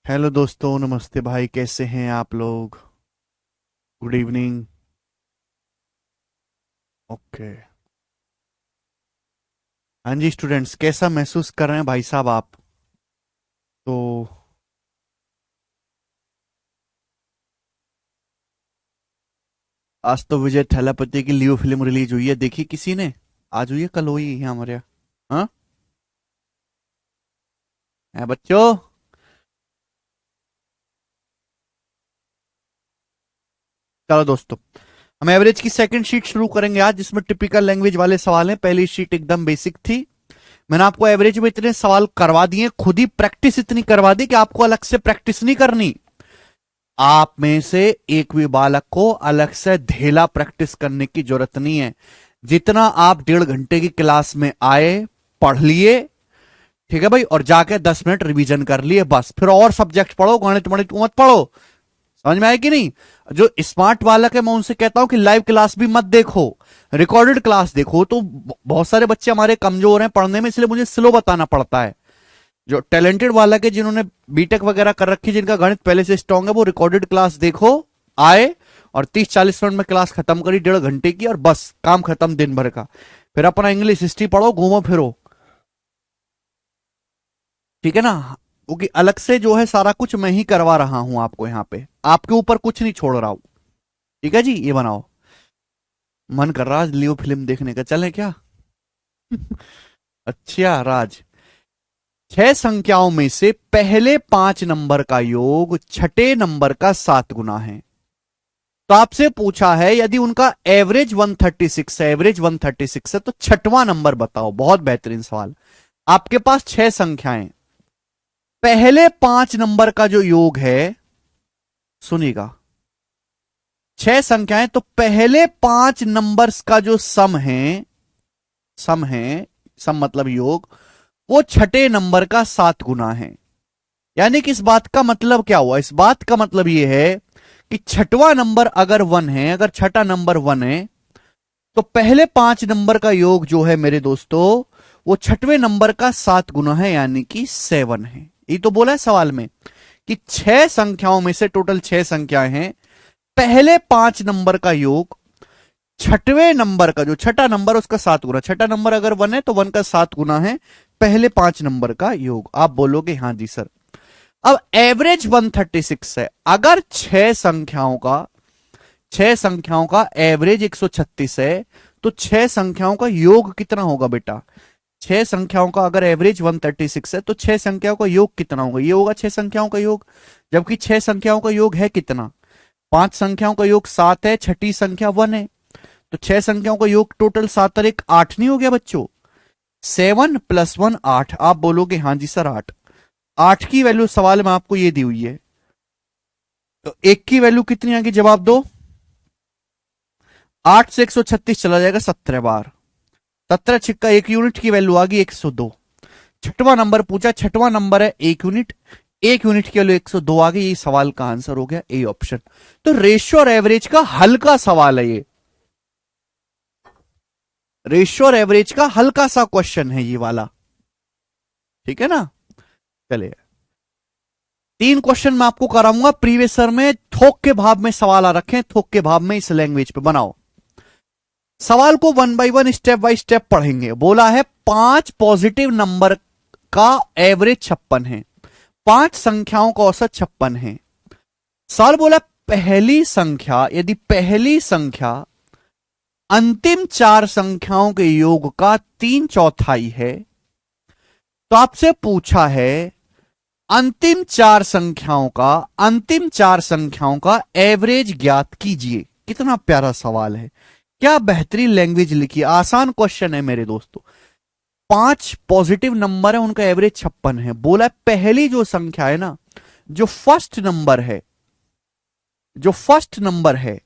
Hello दोस्तों, नमस्ते भाई। कैसे हैं आप लोग? Good evening. ओके। हाँ जी स्टूडेंट्स, कैसा महसूस कर रहे हैं भाई साहब आप? तो आज तो विजय थैलापति की लियो फिल्म रिलीज हुई है, देखी किसी ने? आज हुई है, कल हुई है हमारे यहाँ? हाँ है बच्चों? चलो दोस्तों, हम एवरेज की सेकंड शीट शुरू करेंगे आज, जिसमें टिपिकल लैंग्वेज वाले सवाल हैं। पहली शीट एकदम बेसिक थी। मैंने आपको एवरेज में इतने सवाल करवा दिए, खुद ही प्रैक्टिस इतनी करवा दी कि आपको अलग से प्रैक्टिस नहीं करनी। आप में से एक भी बालक को अलग से ढेला प्रैक्टिस करने की जरूरत नहीं है। जितना आप 1.5 घंटे की क्लास में आए, पढ़ लिए, ठीक है भाई, और जाके 10 मिनट रिवीजन कर लिए, बस। फिर और सब्जेक्ट पढ़ो, गणित गणित मत पढ़ो। समझ में आए कि नहीं? जो स्मार्ट बालक है, मैं उनसे कहता हूं कि लाइव क्लास भी मत देखो, रिकॉर्डेड क्लास देखो। तो बहुत सारे बच्चे हमारे कमजोर हैं पढ़ने में, इसलिए मुझे स्लो बताना पड़ता है। जो टैलेंटेड वाला है, जिन्होंने बीटेक वगैरह कर रखी, जिनका गणित पहले से स्ट्रांग है, वो रिकॉर्डेड क्लास देखो, आए और 30-40 मिनट में क्लास खत्म करी, 1.5 घंटे की, और बस काम खत्म दिन भर का। फिर अपना इंग्लिश हिस्ट्री पढ़ो, घूमो फिरो। ठीक है ना? क्योंकि अलग से जो है सारा कुछ मैं ही करवा रहा हूं आपको, यहाँ पे आपके ऊपर कुछ नहीं छोड़ रहा हूं। ठीक है जी, ये बनाओ। मन कर रहा है लियो फिल्म देखने का, चलें क्या? अच्छा राज, 6 संख्याओं में से पहले 5 नंबर का योग छठे नंबर का 7 गुना है। तो आपसे पूछा है, यदि उनका एवरेज 136 है, एवरेज 136 है, तो छठवां नंबर बताओ। बहुत बेहतरीन सवाल। आपके पास 6 संख्याएं, पहले 5 नंबर का जो योग है, सुनिएगा, 6 संख्याएं, तो पहले 5 नंबर्स का जो सम है, सम है, सम मतलब योग, वो छठे नंबर का 7 गुना है। यानी कि इस बात का मतलब क्या हुआ? इस बात का मतलब यह है कि छठवां नंबर अगर 1 है, अगर छठा नंबर 1 है, तो पहले 5 नंबर का योग जो है मेरे दोस्तों, वो छठवें नंबर का 7 गुना है, यानी कि 7 है। ये तो बोला है सवाल में कि 6 संख्याओं में से, टोटल 6 संख्याएं हैं, पहले 5 नंबर का योग छठवें नंबर का, जो छठा नंबर उसका 7 गुना। छठा नंबर अगर 1 है तो 1 का 7 गुना है पहले 5 नंबर का योग। आप बोलोगे हाँ जी सर। अब एवरेज 136 है। अगर 6 संख्याओं का एवरेज 136 है, तो 6 संख्याओं का योग कितना होगा बेटा? 6 संख्याओं का अगर एवरेज 136 है, तो 6 संख्याओं का योग कितना होगा? ये होगा 6 संख्याओं का योग। जबकि 6 संख्याओं का योग है कितना? 5 संख्याओं का योग 7 है, छठी संख्या 1 है, तो 6 संख्याओं का योग टोटल 7 और 1 8 नहीं हो गया बच्चों? 7 + 1 8। आप बोलोगे हाँ जी सर 8। 8 की वैल्यू सवाल में आपको ये दी हुई है, तो 1 की वैल्यू कितनी आगे जवाब दो। 8 से 136 चला जाएगा 17 बार। 17 × 1 यूनिट की वैल्यू आ गई 102। छठवां नंबर पूछा, छठवां नंबर है 1 यूनिट, 1 यूनिट की वैल्यू 102 आ गई। ये सवाल का आंसर हो गया ए ऑप्शन। तो रेशियो और एवरेज का हल्का सवाल है ये, रेशियो और एवरेज का हल्का सा क्वेश्चन है ये वाला। ठीक है ना? चलिए, 3 क्वेश्चन मैं आपको कराऊंगा प्रीवियस ईयर में, थोक के भाव में सवाल आ रखे हैं, थोक के भाव में, इस लैंग्वेज पे बनाओ। सवाल को 1 बाय 1 स्टेप बाय स्टेप पढ़ेंगे। बोला है 5 पॉजिटिव नंबर का एवरेज 56 है, 5 संख्याओं का औसत 56 है। सवाल बोला, पहली संख्या, यदि पहली संख्या अंतिम 4 संख्याओं के योग का 3/4 है, तो आपसे पूछा है अंतिम 4 संख्याओं का एवरेज ज्ञात कीजिए। कितना प्यारा सवाल है, क्या बेहतरीन लैंग्वेज लिखी है, आसान क्वेश्चन है मेरे दोस्तों। 5 पॉजिटिव नंबर है, उनका एवरेज 56 है। बोला है पहली जो संख्या है ना, जो फर्स्ट नंबर है, जो फर्स्ट नंबर है,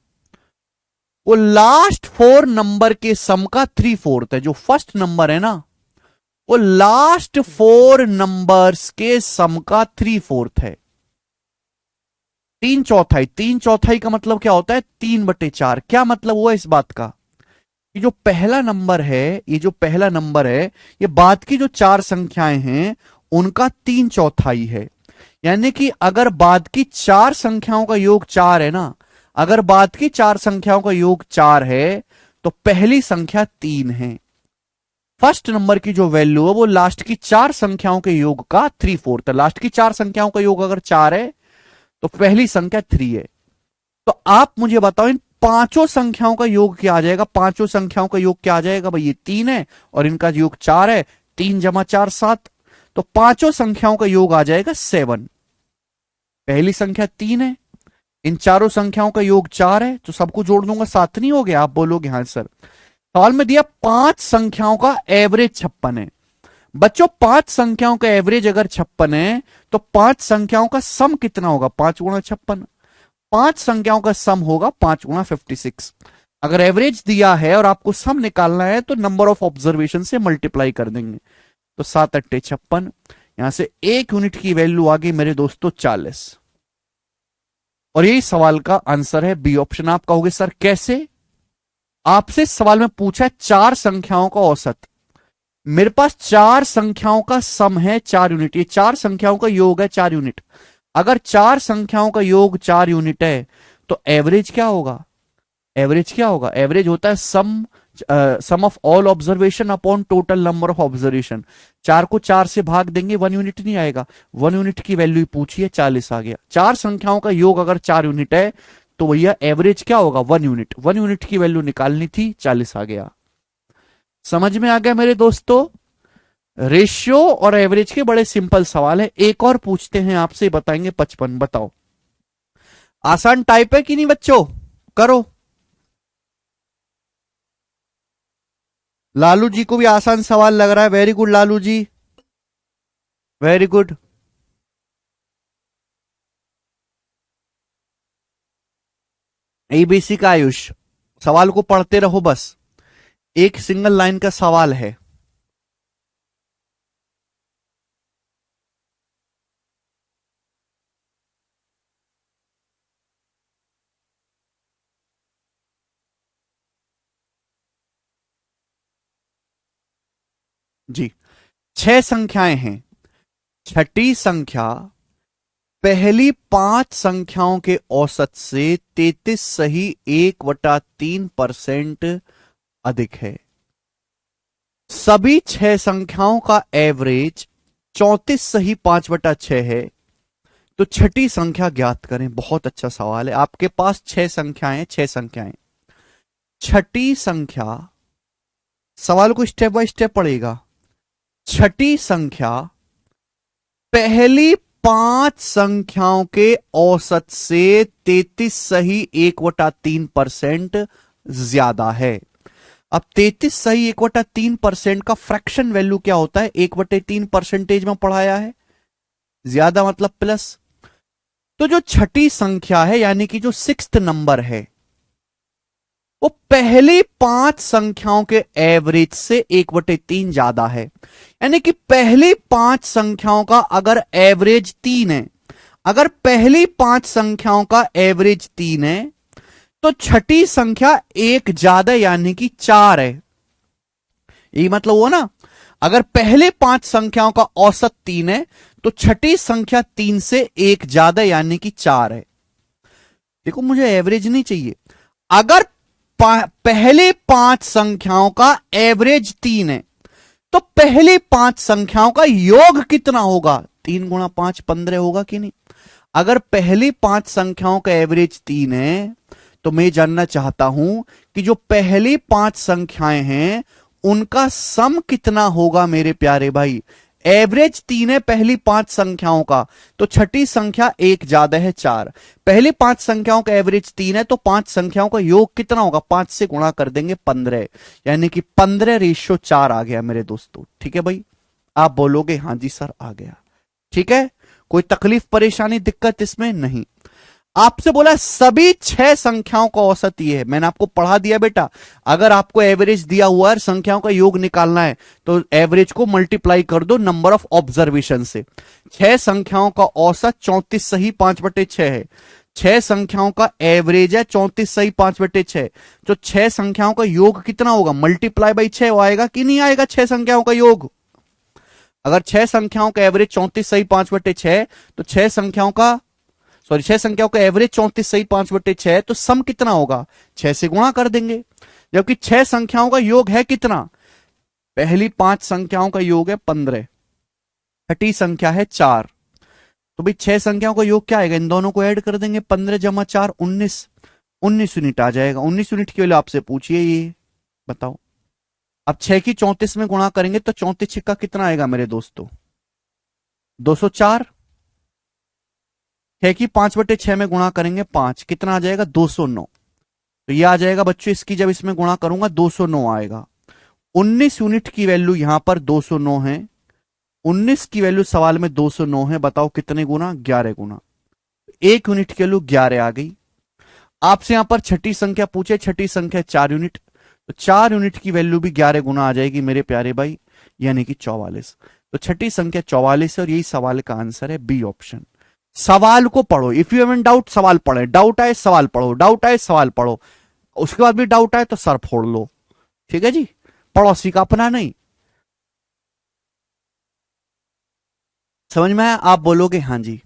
वो लास्ट 4 नंबर के सम का 3/4 है। जो फर्स्ट नंबर है ना, वो लास्ट 4 नंबर्स के सम का 3/4 है। 3/4, 3/4 का मतलब क्या होता है? 3/4। क्या मतलब हुआ इस बात का? ये जो पहला नंबर है, ये जो पहला नंबर है, ये बाद की जो 4 संख्याएं हैं, उनका 3/4 है। यानी कि अगर बाद की चार संख्याओं का योग 4 है ना, अगर बाद की चार संख्याओं का योग 4 है तो पहली संख्या 3 है। फर्स्ट नंबर की जो वैल्यू है वो लास्ट की चार संख्याओं के योग का 3/4 है। लास्ट की चार संख्याओं का योग अगर 4 है तो पहली संख्या 3 है। तो आप मुझे बताओ इन पांचों संख्याओं का योग क्या आ जाएगा? पांचों संख्याओं का योग क्या आ जाएगा भाई? ये 3 है और इनका योग 4 है। 3 जमा 4 7, तो पांचों संख्याओं का योग आ जाएगा 7। पहली संख्या 3 है, इन चारों संख्याओं का योग 4 है, तो सबको जोड़ दूंगा 7 नहीं हो गया? आप बोलोगे हाँ सर। सवाल में दिया पांच संख्याओं का एवरेज 56 है। बच्चों पांच संख्याओं का एवरेज अगर 56 है तो पांच संख्याओं का सम कितना होगा? 5 गुणा 56। पांच संख्याओं का सम होगा 5 गुणा 56। अगर एवरेज दिया है और आपको सम निकालना है तो नंबर ऑफ ऑब्जर्वेशन से मल्टीप्लाई कर देंगे। तो 7 अट्टे 56, यहां से एक यूनिट की वैल्यू आ गई मेरे दोस्तों 40। और यही सवाल का आंसर है बी ऑप्शन। आप कहोगे सर कैसे? आपसे सवाल में पूछा चार संख्याओं का औसत। मेरे पास चार संख्याओं का सम है 4 यूनिट, ये चार संख्याओं का योग है 4 यूनिट। अगर चार संख्याओं का योग 4 यूनिट है तो एवरेज क्या होगा? एवरेज क्या होगा? एवरेज होता है sum of all observation upon total number of observation. 4 को 4 से भाग देंगे 1 यूनिट नहीं आएगा। 1 यूनिट की वैल्यू पूछी है, 40 आ गया। चार संख्याओं का योग अगर 4 यूनिट है तो भैया एवरेज क्या होगा? 1 यूनिट। 1 यूनिट की वैल्यू निकालनी थी, 40 आ गया। समझ में आ गया मेरे दोस्तों? रेशियो और एवरेज के बड़े सिंपल सवाल है। एक और पूछते हैं आपसे, बताएंगे 55। बताओ आसान टाइप है कि नहीं बच्चों? करो। लालू जी को भी आसान सवाल लग रहा है। Very good Lalu ji, very good. ABC का आयुष, सवाल को पढ़ते रहो बस, एक सिंगल लाइन का सवाल है। जी, 6 संख्याएं हैं। छठी संख्या पहली 5 संख्याओं के औसत से 33 सही 1/3% अधिक है। सभी 6 संख्याओं का एवरेज 34 सही 5/6 है। तो छठी संख्या ज्ञात करें। बहुत अच्छा सवाल है। आपके पास 6 संख्याएं, 6 संख्याएं। छठी संख्या, सवाल को स्टेप बाय स्टेप पढ़ेगा। छठी संख्या पहली 5 संख्याओं के औसत से 33 सही 1/3% ज्यादा है। अब 33 सही 1/3% का फ्रैक्शन वैल्यू क्या होता है? 1/3 परसेंटेज में पढ़ाया है। ज्यादा मतलब प्लस। तो जो छठी संख्या है यानी कि जो 6th नंबर है वो पहली 5 संख्याओं के एवरेज से 1/3 ज्यादा है। यानी कि पहली 5 संख्याओं का अगर एवरेज 3 है, अगर पहली 5 संख्याओं का एवरेज 3 है तो छठी संख्या एक ज्यादा यानी कि 4 है। यही मतलब हुआ ना? अगर पहले 5 संख्याओं का औसत 3 है तो छठी संख्या 3 से एक ज्यादा यानी कि 4 है। देखो मुझे एवरेज नहीं चाहिए। अगर पहले 5 संख्याओं का एवरेज 3 है तो पहले 5 संख्याओं का योग कितना होगा? 3 गुणा 5 15 होगा कि नहीं? अगर पहली 5 संख्याओं का एवरेज 3 है तो मैं जानना चाहता हूं कि जो पहली 5 संख्याएं हैं उनका सम कितना होगा मेरे प्यारे भाई? एवरेज 3 है पहली 5 संख्याओं का, तो छठी संख्या एक ज्यादा है 4। पहली 5 संख्याओं का एवरेज 3 है तो 5 संख्याओं का योग कितना होगा? 5 से गुणा कर देंगे 15, यानी कि 15:4 आ गया मेरे दोस्तों। ठीक है भाई? आप बोलोगे हाँ जी सर आ गया। ठीक है, कोई तकलीफ परेशानी दिक्कत इसमें नहीं। आपसे बोला सभी 6 संख्याओं का औसत ये है। मैंने आपको पढ़ा दिया बेटा, अगर आपको एवरेज दिया हुआ है संख्याओं का योग निकालना है तो एवरेज को मल्टीप्लाई कर दो नंबर ऑफ ऑब्जर्वेशन से। 6 संख्याओं का औसत 34 सही 5/6 है। 6 संख्याओं का एवरेज है 34 सही 5/6। तो 6 संख्याओं का योग कितना होगा? मल्टीप्लाई बाई 6 आएगा कि नहीं आएगा? 6 संख्याओं का योग अगर 6 संख्याओं का एवरेज 34 सही 5/6, तो 6 संख्याओं का एवरेज 34 सही 5/6, तो सम कितना होगा? 6 से गुणा कर देंगे। जबकि 6 संख्याओं का योग है कितना? पहली 5 संख्याओं का योग है 15, छठी संख्या है 4। तो भाई 6 संख्याओं का योग क्या आएगा? इन दोनों को ऐड कर देंगे, 15 जमा 4 19, 19 यूनिट आ जाएगा। 19 यूनिट के लिए आपसे पूछिए, ये बताओ। अब 6 की 34 में गुणा करेंगे तो 34 छिक्का कितना आएगा मेरे दोस्तों? 204। 6 की 5/6 में गुणा करेंगे 5, कितना आ जाएगा? 209। तो ये आ जाएगा बच्चों, इसकी जब इसमें गुणा करूंगा 209 आएगा। 19 यूनिट की वैल्यू यहां पर 209 है, 19 की वैल्यू सवाल में 209 है। बताओ कितने गुना? 11 गुना। 1 यूनिट की वैल्यू 11 आ गई। आपसे यहां पर छठी संख्या पूछे, छठी संख्या 4 यूनिट, तो 4 यूनिट की वैल्यू भी 11 गुना आ जाएगी मेरे प्यारे भाई, यानी कि 44। तो छठी संख्या 44 है और यही सवाल का आंसर है, बी ऑप्शन। सवाल को पढ़ो, इफ यू हैव डाउट सवाल पढ़े, डाउट आए सवाल पढ़ो, डाउट आए सवाल पढ़ो, उसके बाद भी डाउट आए तो सर फोड़ लो। ठीक है जी, पड़ोसी का अपना नहीं। समझ में आया? आप बोलोगे हाँ जी।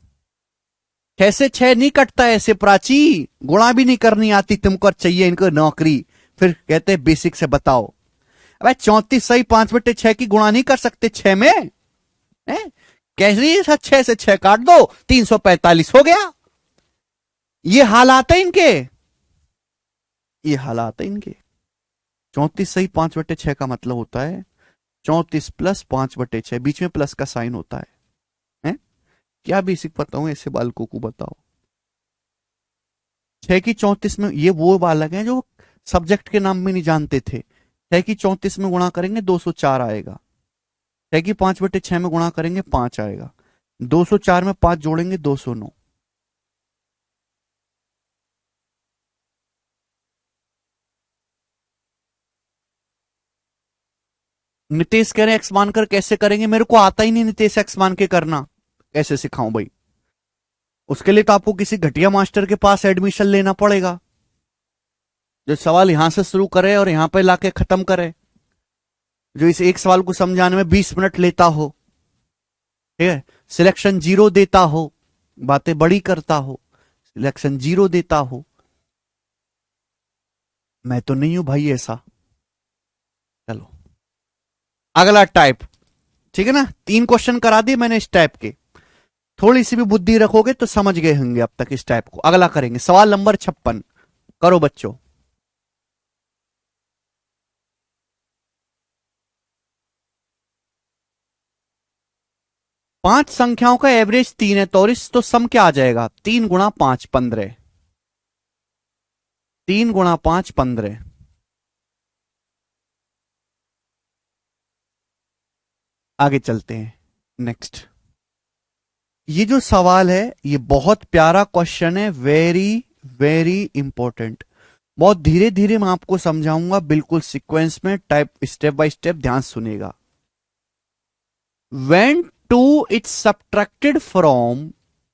कैसे 6 नहीं कटता ऐसे प्राची, गुणा भी नहीं करनी आती तुमको, चाहिए इनको नौकरी, फिर कहते बेसिक से बताओ। अब 34 सही 5/6 की गुणा नहीं कर सकते 6 में है? कैसे 6 से 6 काट दो, 345 हो गया। ये हालात है इनके, ये हालात है इनके। 34 सही 5/6 का मतलब होता है 34 प्लस 5/6, बीच में प्लस का साइन होता है? क्या बेसिक बताऊं ऐसे बालकों को, बताओ। 6 की 34 में, ये वो बालक हैं जो सब्जेक्ट के नाम में नहीं जानते थे। 6 की 34 में गुणा करेंगे 204 आएगा, 6 की 5/6 में गुणा करेंगे 5 आएगा, 204 में 5 जोड़ेंगे 209। नितेश कह रहे एक्स मानकर कैसे करेंगे? मेरे को आता ही नहीं नितेश एक्स मान के करना, कैसे सिखाऊं भाई? उसके लिए तो आपको किसी घटिया मास्टर के पास एडमिशन लेना पड़ेगा, जो सवाल यहां से शुरू करे और यहां पे लाके खत्म करे, जो इस एक सवाल को समझाने में 20 मिनट लेता हो। ठीक है, सिलेक्शन 0 देता हो, बातें बड़ी करता हो, सिलेक्शन 0 देता हो। मैं तो नहीं हूं भाई ऐसा। चलो अगला टाइप, ठीक है ना? 3 क्वेश्चन करा दिए मैंने इस टाइप के, थोड़ी सी भी बुद्धि रखोगे तो समझ गए होंगे अब तक इस टाइप को। अगला करेंगे सवाल नंबर 56, करो बच्चों। 5 संख्याओं का एवरेज 3 है, तो सम क्या आ जाएगा? 3 गुणा 5 15, 3 गुणा 5 15। आगे चलते हैं नेक्स्ट। ये जो सवाल है ये बहुत प्यारा क्वेश्चन है, वेरी वेरी इंपॉर्टेंट। बहुत धीरे धीरे मैं आपको समझाऊंगा, बिल्कुल सीक्वेंस में, टाइप स्टेप बाय स्टेप, ध्यान सुनेगा। When 2 is subtracted from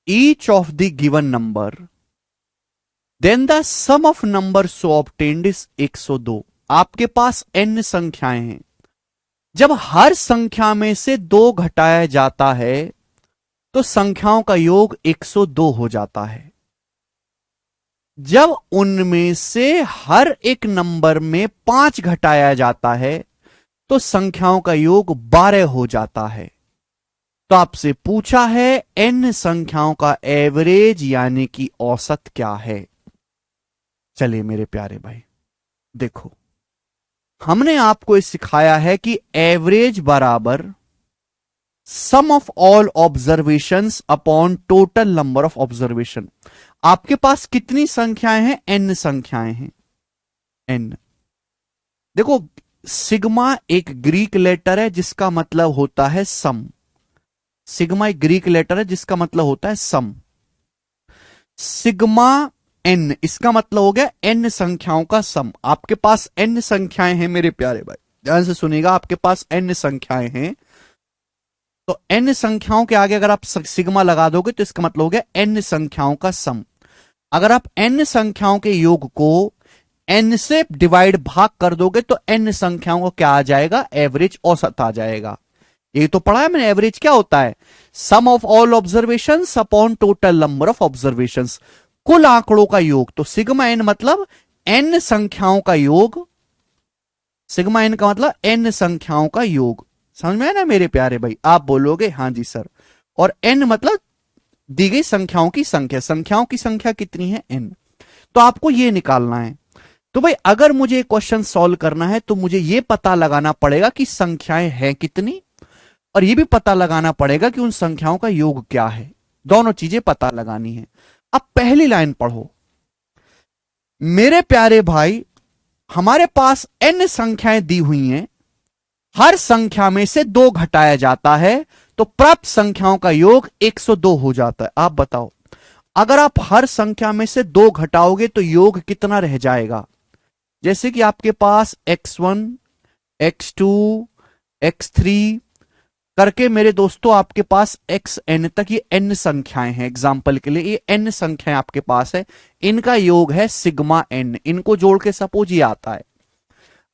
each of the given number, then the sum of numbers so obtained is 102। आपके पास n संख्याएं हैं, जब हर संख्या में से 2 घटाया जाता है तो संख्याओं का योग 102 हो जाता है। जब उनमें से हर एक नंबर में 5 घटाया जाता है तो संख्याओं का योग 12 हो जाता है। तो आपसे पूछा है n संख्याओं का एवरेज यानी कि औसत क्या है? चलिए मेरे प्यारे भाई देखो, हमने आपको सिखाया है कि एवरेज बराबर sum of all observations upon total number of observation. आपके पास कितनी संख्याएं हैं? n संख्याएं हैं, n। देखो सिग्मा एक ग्रीक लेटर है जिसका मतलब होता है सम, सिग्मा एक ग्रीक लेटर है जिसका मतलब होता है सम। सिग्मा n, इसका मतलब हो गया n संख्याओं का सम। आपके पास n संख्याएं हैं मेरे प्यारे भाई, ध्यान से सुनिएगा, आपके पास n संख्याएं हैं, तो n संख्याओं के आगे अगर आप सिग्मा लगा दोगे तो इसका मतलब हो गया n संख्याओं का सम। अगर आप n संख्याओं के योग को n से डिवाइड भाग कर दोगे तो n संख्याओं को क्या आ जाएगा? एवरेज औसत आ जाएगा। ये तो पढ़ा है मैंने, एवरेज क्या होता है, sum of all observations upon total number of observations, कुल आंकड़ों का योग। तो सिग्मा एन मतलब एन संख्याओं का योग, सिग्मा एन का मतलब एन संख्याओं का योग। समझ में आया ना मेरे प्यारे भाई, आप बोलोगे हाँ जी सर। और एन मतलब दी गई संख्याओं की संख्या, संख्याओं की संख्या कितनी है, एन। तो आपको ये निकालना है। तो भाई अगर मुझे क्वेश्चन सॉल्व करना है तो मुझे ये पता लगाना पड़ेगा कि संख्याएं हैं कितनी, और ये भी पता लगाना पड़ेगा कि उन संख्याओं का योग क्या है। दोनों चीजें पता लगानी है। अब पहली लाइन पढ़ो, मेरे प्यारे भाई हमारे पास n संख्याएं दी हुई हैं, हर संख्या में से 2 घटाया जाता है तो प्राप्त संख्याओं का योग 102 हो जाता है। आप बताओ, अगर आप हर संख्या में से 2 घटाओगे तो योग कितना रह जाएगा। जैसे कि आपके पास x1, x2, x3 करके मेरे दोस्तों आपके पास xn तक ये n संख्याएं हैं। एग्जाम्पल के लिए ये n संख्याएं आपके पास है, इनका योग है सिग्मा n। इनको जोड़ के सपोज ये आता है।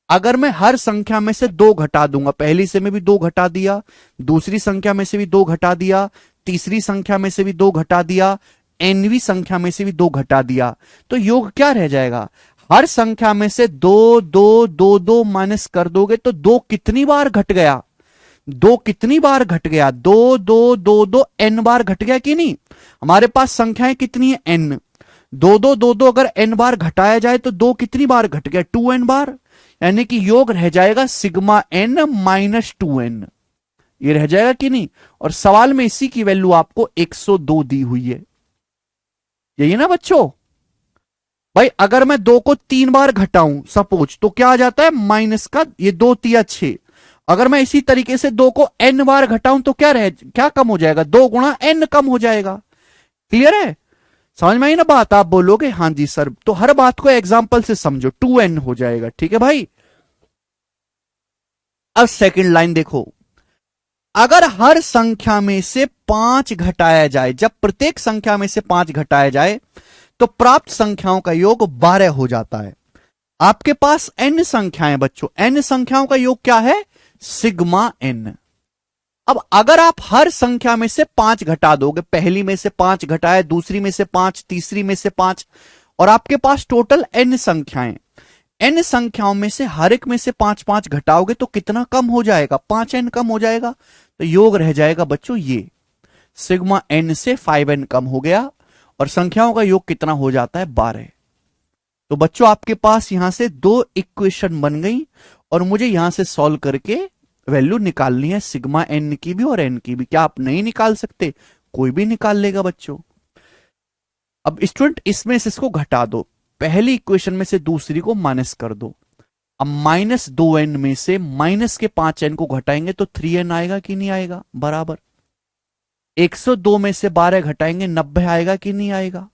अगर मैं हर संख्या में से 2 घटा दूंगा, पहली से में भी 2 घटा दिया, दूसरी संख्या में से भी 2 घटा दिया, तीसरी संख्या में से भी 2 घटा दिया, nवीं संख्या में से भी 2 घटा दिया, तो योग क्या रह जाएगा। हर संख्या में से 2 2 2 2 माइनस कर दोगे तो 2 कितनी बार घट गया, 2 कितनी बार घट गया, 2 2 2 2 n बार घट गया कि नहीं। हमारे पास संख्याएं कितनी है, n। 2 2 2 2 अगर n बार घटाया जाए तो 2 कितनी बार घट गया, 2n बार। यानी कि योग रह जाएगा सिग्मा n माइनस 2n, ये रह जाएगा कि नहीं। और सवाल में इसी की वैल्यू आपको 102 दी हुई है, यही ना बच्चों। भाई अगर मैं 2 को 3 बार घटाऊं सपोज तो क्या आ जाता है, माइनस का ये 2 तिया 6। अगर मैं इसी तरीके से 2 को n बार घटाऊं तो क्या कम हो जाएगा, 2 गुणा n कम हो जाएगा। क्लियर है, समझ में आई ना बात। आप बोलोगे हाँ जी सर, तो हर बात को एग्जांपल से समझो, 2n हो जाएगा। ठीक है भाई। अब सेकंड लाइन देखो, अगर हर संख्या में से 5 घटाया जाए, जब प्रत्येक संख्या में से 5 घटाया जाए तो प्राप्त संख्याओं का योग 12 हो जाता है। आपके पास n संख्याएं बच्चों, n संख्याओं का योग क्या है, सिग्मा n। अब अगर आप हर संख्या में से 5 घटा दोगे, पहली में से 5 घटाए, दूसरी में से 5, तीसरी में से 5, और आपके पास टोटल n संख्याएं, n संख्याओं में से हर एक में से 5 5 घटाओगे तो कितना कम हो जाएगा, 5n कम हो जाएगा। तो योग रह जाएगा बच्चों ये सिग्मा n से 5n कम हो गया, और संख्याओं का योग कितना हो जाता है, 12। तो बच्चों आपके पास यहां से 2 इक्वेशन बन गई, और मुझे यहां से सॉल्व करके वैल्यू निकालनी है सिग्मा n की भी और n की भी। क्या आप नहीं निकाल सकते, कोई भी निकाल लेगा बच्चों। अब स्टूडेंट इसमें से इसको घटा दो, पहली इक्वेशन में से दूसरी को माइनस कर दो। अब माइनस 2n में से माइनस के 5n को घटाएंगे तो 3n आएगा कि नहीं आएगा, बराबर। 102 में से 12 घटाएंगे 90 आएगा कि नहीं आएगा।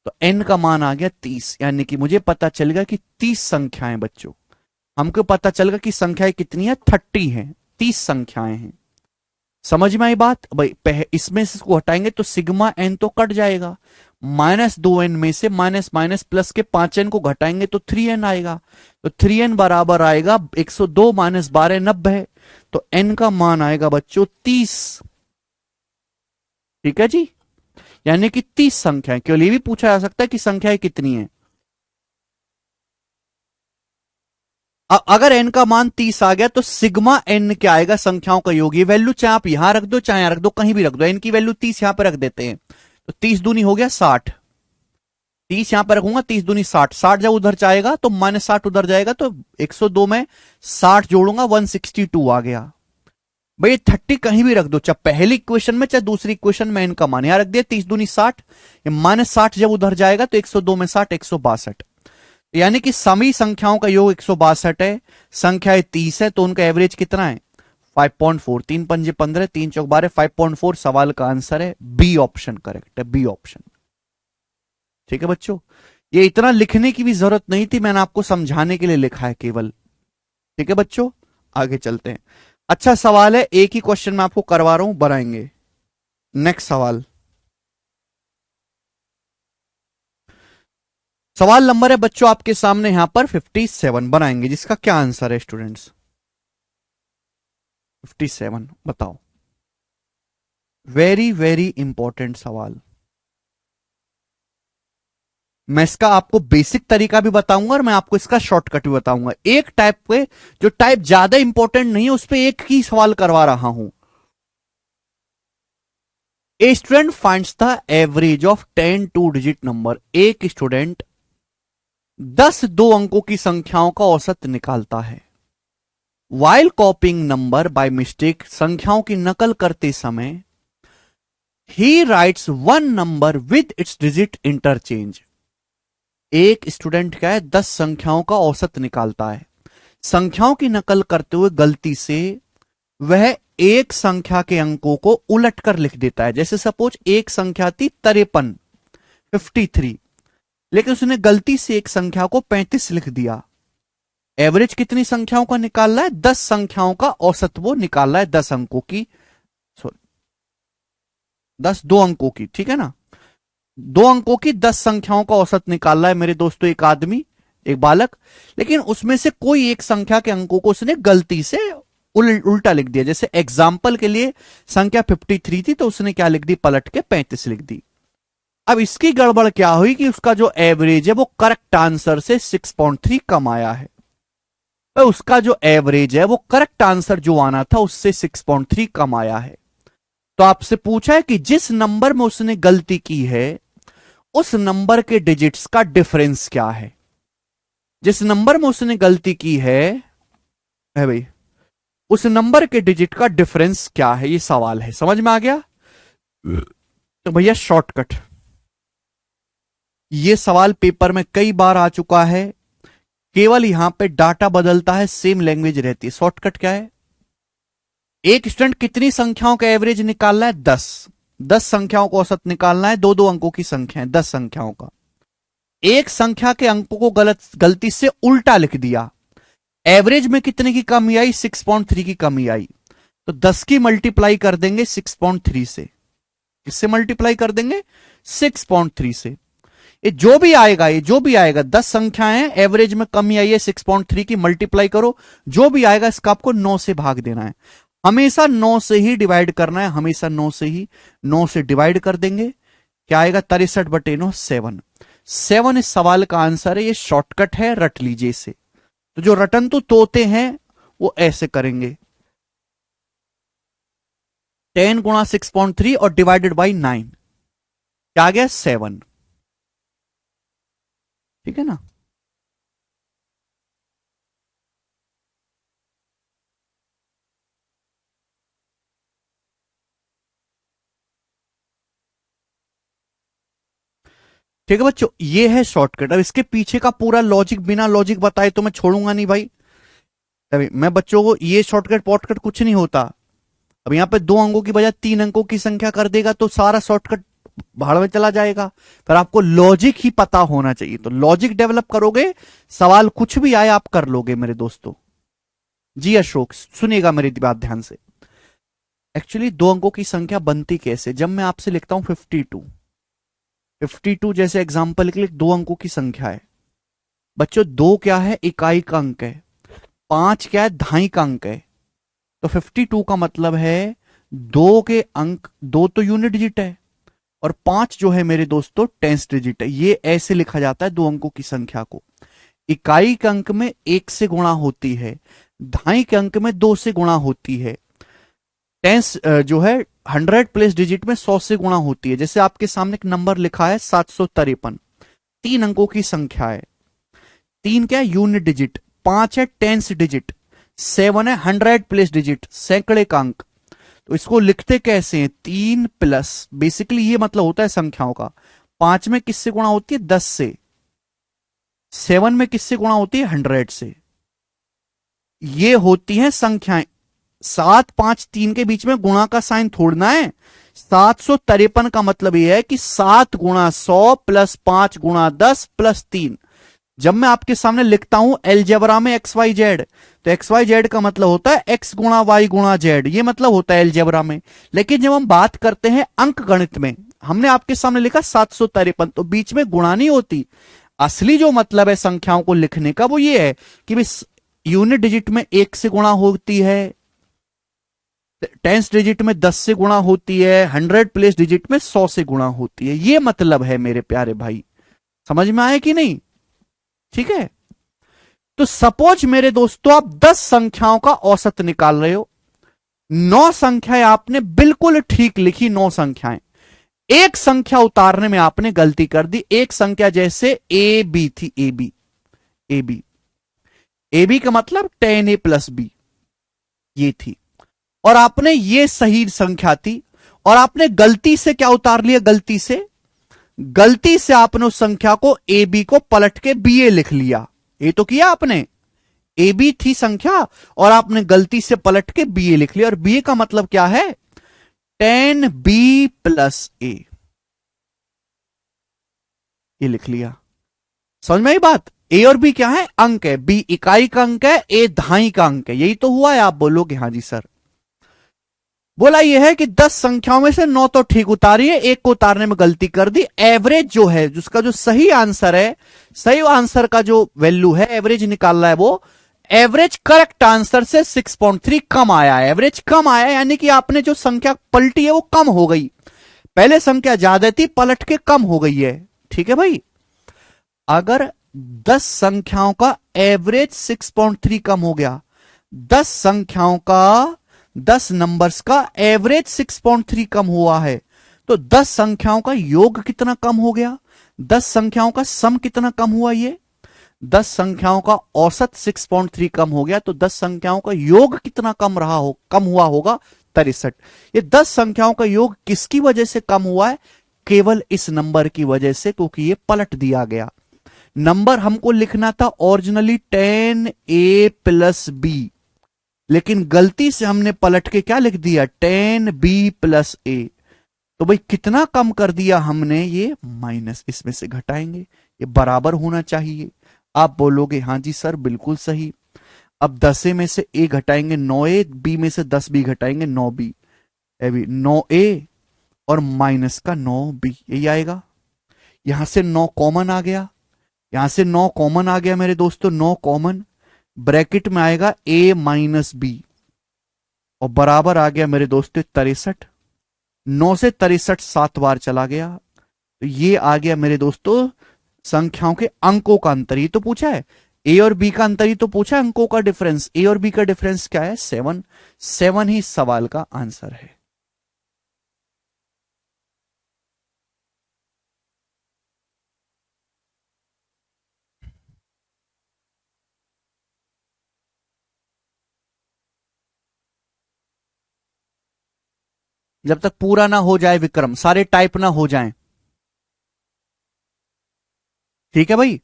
तो n का मान आ गया 30, यानी कि मुझे पता चल गया कि 30 संख्याएं बच्चों, हमको पता चल गया कि संख्याएं कितनी है, 30 है, 30 संख्याएं हैं। समझ में आई बात भाई। इसमें से इसको हटाएंगे तो सिग्मा n तो कट जाएगा, माइनस 2n में से माइनस माइनस प्लस के 5n को घटाएंगे तो 3n आएगा। तो 3n बराबर आएगा 102 माइनस 12 90, तो n का मान आएगा बच्चों 30। ठीक है जी, यानी कि 30 संख्याएं। केवल ये भी पूछा जा सकता है कि संख्याएं कितनी है। अगर n का मान 30 आ गया तो सिग्मा n क्या आएगा, संख्याओं का योग। ये वैल्यू चाहे आप यहां रख दो चाहे यहां रख दो, कहीं भी रख दो, n की वैल्यू 30 यहां पर रख देते हैं तो 30 दूनी हो गया 60, 30 यहां पर रखूंगा, 30 दूनी 60, 60 जब उधर जाएगा तो माइनस 60 उधर जाएगा, तो 102 में 60 जोड़ूंगा 162 आ गया। भाई 30 कहीं भी रख दो, चाहे पहली इक्वेशन में चाहे दूसरी इक्वेशन में, इनका मान यहां रख दिया, 30 दूनी 60, माइनस 60 जब उधर जाएगा तो 102 में 60 162, यानी कि सभी संख्याओं का योग 162 है, संख्याएं 30 है, तो उनका एवरेज कितना है 5.4, 3 पंजे 15, 3 चौक 12, 5.4 सवाल का आंसर है बी ऑप्शन करेक्ट है, बी ऑप्शन। ठीक है बच्चों, ये इतना लिखने की भी जरूरत नहीं थी, मैंने आपको समझाने के लिए लिखा है केवल। ठीक है बच्चों, आगे चलते हैं। अच्छा सवाल है, एक ही क्वेश्चन मैं आपको करवा रहा हूं, बनाएंगे। नेक्स्ट सवाल, सवाल नंबर है बच्चों आपके सामने यहां पर 57 बनाएंगे, जिसका क्या आंसर है स्टूडेंट्स। 57। बताओ, वेरी वेरी इंपॉर्टेंट सवाल। मैं इसका आपको बेसिक तरीका भी बताऊंगा और मैं आपको इसका शॉर्टकट भी बताऊंगा। एक टाइप पे, जो टाइप ज्यादा इंपॉर्टेंट नहीं है, उस पर एक ही सवाल करवा रहा हूं। A student finds the average of 10 two digit number. एक स्टूडेंट 10 दो अंकों की संख्याओं का औसत निकालता है। वाइल कॉपिंग नंबर बाय मिस्टेक, संख्याओं की नकल करते समय ही rights one number with its digit interchange. एक स्टूडेंट क्या है, 10 संख्याओं का औसत निकालता है। संख्याओं की नकल करते हुए गलती से वह एक संख्या के अंकों को उलट कर लिख देता है। जैसे सपोज एक संख्या थी 53, 53, लेकिन उसने गलती से एक संख्या को 35 लिख दिया। एवरेज कितनी संख्याओं का निकाल रहा है? 10 संख्याओं का औसत वो निकाल रहा है, 10 अंकों की, सॉरी 10 दो अंकों की, ठीक है ना, 2 अंकों की 10 संख्याओं का औसत निकाल रहा है मेरे दोस्तों एक आदमी, एक बालक। लेकिन उसमें से कोई एक संख्या के अंकों को उसने गलती से उल्टा लिख दिया। जैसे एग्जाम्पल के लिए संख्या 53 थी, तो उसने क्या लिख दी, पलट के 35 लिख दी। अब इसकी गड़बड़ क्या हुई कि उसका जो एवरेज है वो करेक्ट आंसर से 6.3 कम आया है। तो उसका जो एवरेज है वो करेक्ट आंसर जो आना था उससे 6.3 कम आया है। तो आपसे पूछा है कि जिस नंबर में उसने गलती की है उस नंबर के डिजिट्स का डिफरेंस क्या है। जिस नंबर में उसने गलती की है भाई, उस नंबर के डिजिट का डिफरेंस क्या है, ये सवाल है। समझ में आ गया? तो भैया शॉर्टकट, ये सवाल पेपर में कई बार आ चुका है, केवल यहां पे डाटा बदलता है, सेम लैंग्वेज रहती है। शॉर्टकट क्या है? एक स्टूडेंट कितनी संख्याओं का एवरेज निकालना है? 10। 10 संख्याओं को औसत निकालना है, दो दो अंकों की संख्या है, 10 संख्याओं का। एक संख्या के अंकों को गलती से उल्टा लिख दिया। एवरेज में कितने की कमी आई? 6.3 की कमी आई। तो 10 की मल्टीप्लाई कर देंगे 6.3 से। किससे मल्टीप्लाई कर देंगे? 6.3 से। ये जो भी आएगा, ये जो भी आएगा, 10 संख्याएं, एवरेज में कमी आई है 6.3 की, मल्टीप्लाई करो, जो भी आएगा इसका आपको 9 से भाग देना है। हमेशा 9 से ही डिवाइड करना है, हमेशा 9 से ही। 9 से डिवाइड कर देंगे, क्या आएगा? 63/9, 7। 7 इस सवाल का आंसर है। ये शॉर्टकट है, रट लीजिए इसे। तो जो रटन तो तोते हैं वो ऐसे करेंगे, 10 गुणा 6.3 और डिवाइडेड बाई 9, क्या आ गया? 7। ठीक है ना? ठीक है बच्चों, ये है शॉर्टकट। अब इसके पीछे का पूरा लॉजिक बिना लॉजिक बताए तो मैं छोड़ूंगा नहीं भाई। अभी मैं बच्चों को ये शॉर्टकट पॉटकट कुछ नहीं होता। अब यहां पे 2 अंकों की बजाय 3 अंकों की संख्या कर देगा तो सारा शॉर्टकट भाड़ में चला जाएगा। पर आपको लॉजिक ही पता होना चाहिए, तो लॉजिक डेवलप करोगे, सवाल कुछ भी आए आप कर लोगे मेरे दोस्तों। जी अशोक, सुनिएगा मेरी बात ध्यान से। एक्चुअली 2 अंकों की संख्या बनती कैसे? जब मैं आपसे लिखता हूं 52, 52 जैसे एग्जाम्पल के लिए 2 अंकों की संख्या है बच्चों। 2 क्या है? इकाई का अंक है। 5 क्या है? दहाई का अंक है। तो 52 का मतलब है 2 के अंक, 2 तो यूनिट डिजिट है और 5 जो है मेरे दोस्तों टेंस डिजिट है। ये ऐसे लिखा जाता है 2 अंकों की संख्या को। इकाई के अंक में 1 से गुणा होती है, दहाई के अंक में 2 से गुणा होती है, टेंस जो है 100 प्लेस डिजिट में 100 से गुणा होती है। जैसे आपके सामने एक नंबर लिखा है 753, 3 अंकों की संख्या है। 3 क्या है? Unit digit. 5 है टेंस डिजिट। 7 है 100 प्लेस डिजिट, सैकड़े का अंक। तो इसको लिखते कैसे हैं? 3 प्लस, बेसिकली ये मतलब होता है संख्याओं का। 5 में किससे गुणा होती है? 10 से। 7 में किससे गुणा होती है? 100 से। ये होती हैं संख्याएं। 7, 5, 3 के बीच में गुणा का साइन छोड़ना है। 753 का मतलब यह है कि 7 गुणा 100 प्लस 5 गुणा 10 प्लस 3। जब मैं आपके सामने लिखता हूं एलजेब्रा में एक्स वाई जेड, तो एक्स वाई जेड का मतलब होता है एक्स गुणा वाई गुणा जेड, ये मतलब होता है एलजेब्रा में। लेकिन जब हम बात करते हैं अंक गणित में, हमने आपके सामने लिखा 753, तो बीच में गुणा नहीं होती। असली जो मतलब है संख्याओं को लिखने का वो ये है कि यूनिट डिजिट में 1 से गुणा होती है, टेंस डिजिट में 10 से गुणा होती है, 100 प्लेस डिजिट में 100 से गुणा होती है। ये मतलब है मेरे प्यारे भाई, समझ में आया कि नहीं? ठीक है, तो सपोज मेरे दोस्तों आप 10 संख्याओं का औसत निकाल रहे हो। 9 संख्याएं आपने बिल्कुल ठीक लिखी, 9 संख्याएं। एक संख्या उतारने में आपने गलती कर दी। एक संख्या जैसे ए बी थी, a b, a b, a b का मतलब 10a+b, ये थी, और आपने ये सही संख्या थी, और आपने गलती से क्या उतार लिया? गलती से आपने उस संख्या को ए बी को पलट के बी ए लिख लिया। ये तो किया आपने, ए बी थी संख्या और आपने गलती से पलट के बी ए लिख लिया। और बी ए का मतलब क्या है? 10b+a, ये लिख लिया। समझ में आई बात? ए और बी क्या है? अंक है। बी इकाई का अंक है, ए दहाई का अंक है। यही तो हुआ है। आप बोलोगे हाँ जी सर। बोला यह है कि 10 संख्याओं में से 9 तो ठीक उतारी है, एक को उतारने में गलती कर दी। एवरेज जो है, जिसका जो सही आंसर है, सही आंसर का जो वैल्यू है, एवरेज निकालना है, वो एवरेज करेक्ट आंसर से 6.3 कम आया है। एवरेज कम आया यानी कि आपने जो संख्या पलटी है वो कम हो गई। पहले संख्या ज्यादा थी, पलट के कम हो गई है। ठीक है भाई। अगर 10 संख्याओं का एवरेज 6.3 कम हो गया, 10 संख्याओं का, 10 नंबर्स का एवरेज 6.3 कम हुआ है, तो 10 संख्याओं का योग कितना कम हो गया? 10 संख्याओं का सम कितना कम हुआ? ये 10 संख्याओं का औसत 6.3 कम हो गया, तो 10 संख्याओं का योग कितना कम हुआ होगा? 63। ये 10 संख्याओं का योग किसकी वजह से कम हुआ है? केवल इस नंबर की वजह से, क्योंकि ये पलट दिया गया। नंबर हमको लिखना था ओरिजिनली 10a+b, लेकिन गलती से हमने पलट के क्या लिख दिया? 10b+a। तो भाई कितना कम कर दिया हमने? ये माइनस, इसमें से घटाएंगे, ये बराबर होना चाहिए। आप बोलोगे हाँ जी सर बिल्कुल सही। अब 10 में से a घटाएंगे 9a, b में से 10b घटाएंगे 9b, 9a और माइनस का 9b, यही आएगा। यहां से 9 कॉमन आ गया, यहां से 9 कॉमन आ गया मेरे दोस्तों, 9 कॉमन, ब्रैकेट में आएगा a-b, और बराबर आ गया मेरे दोस्तों 63। 9 से 63 7 बार चला गया, तो ये आ गया मेरे दोस्तों संख्याओं के अंकों का अंतर। ये तो पूछा है ए और बी का अंतर, ही तो पूछा है अंकों का डिफरेंस। ए और बी का डिफरेंस क्या है? 7। 7 ही सवाल का आंसर है। जब तक पूरा ना हो जाए विक्रम, सारे टाइप ना हो जाएं। ठीक है भाई।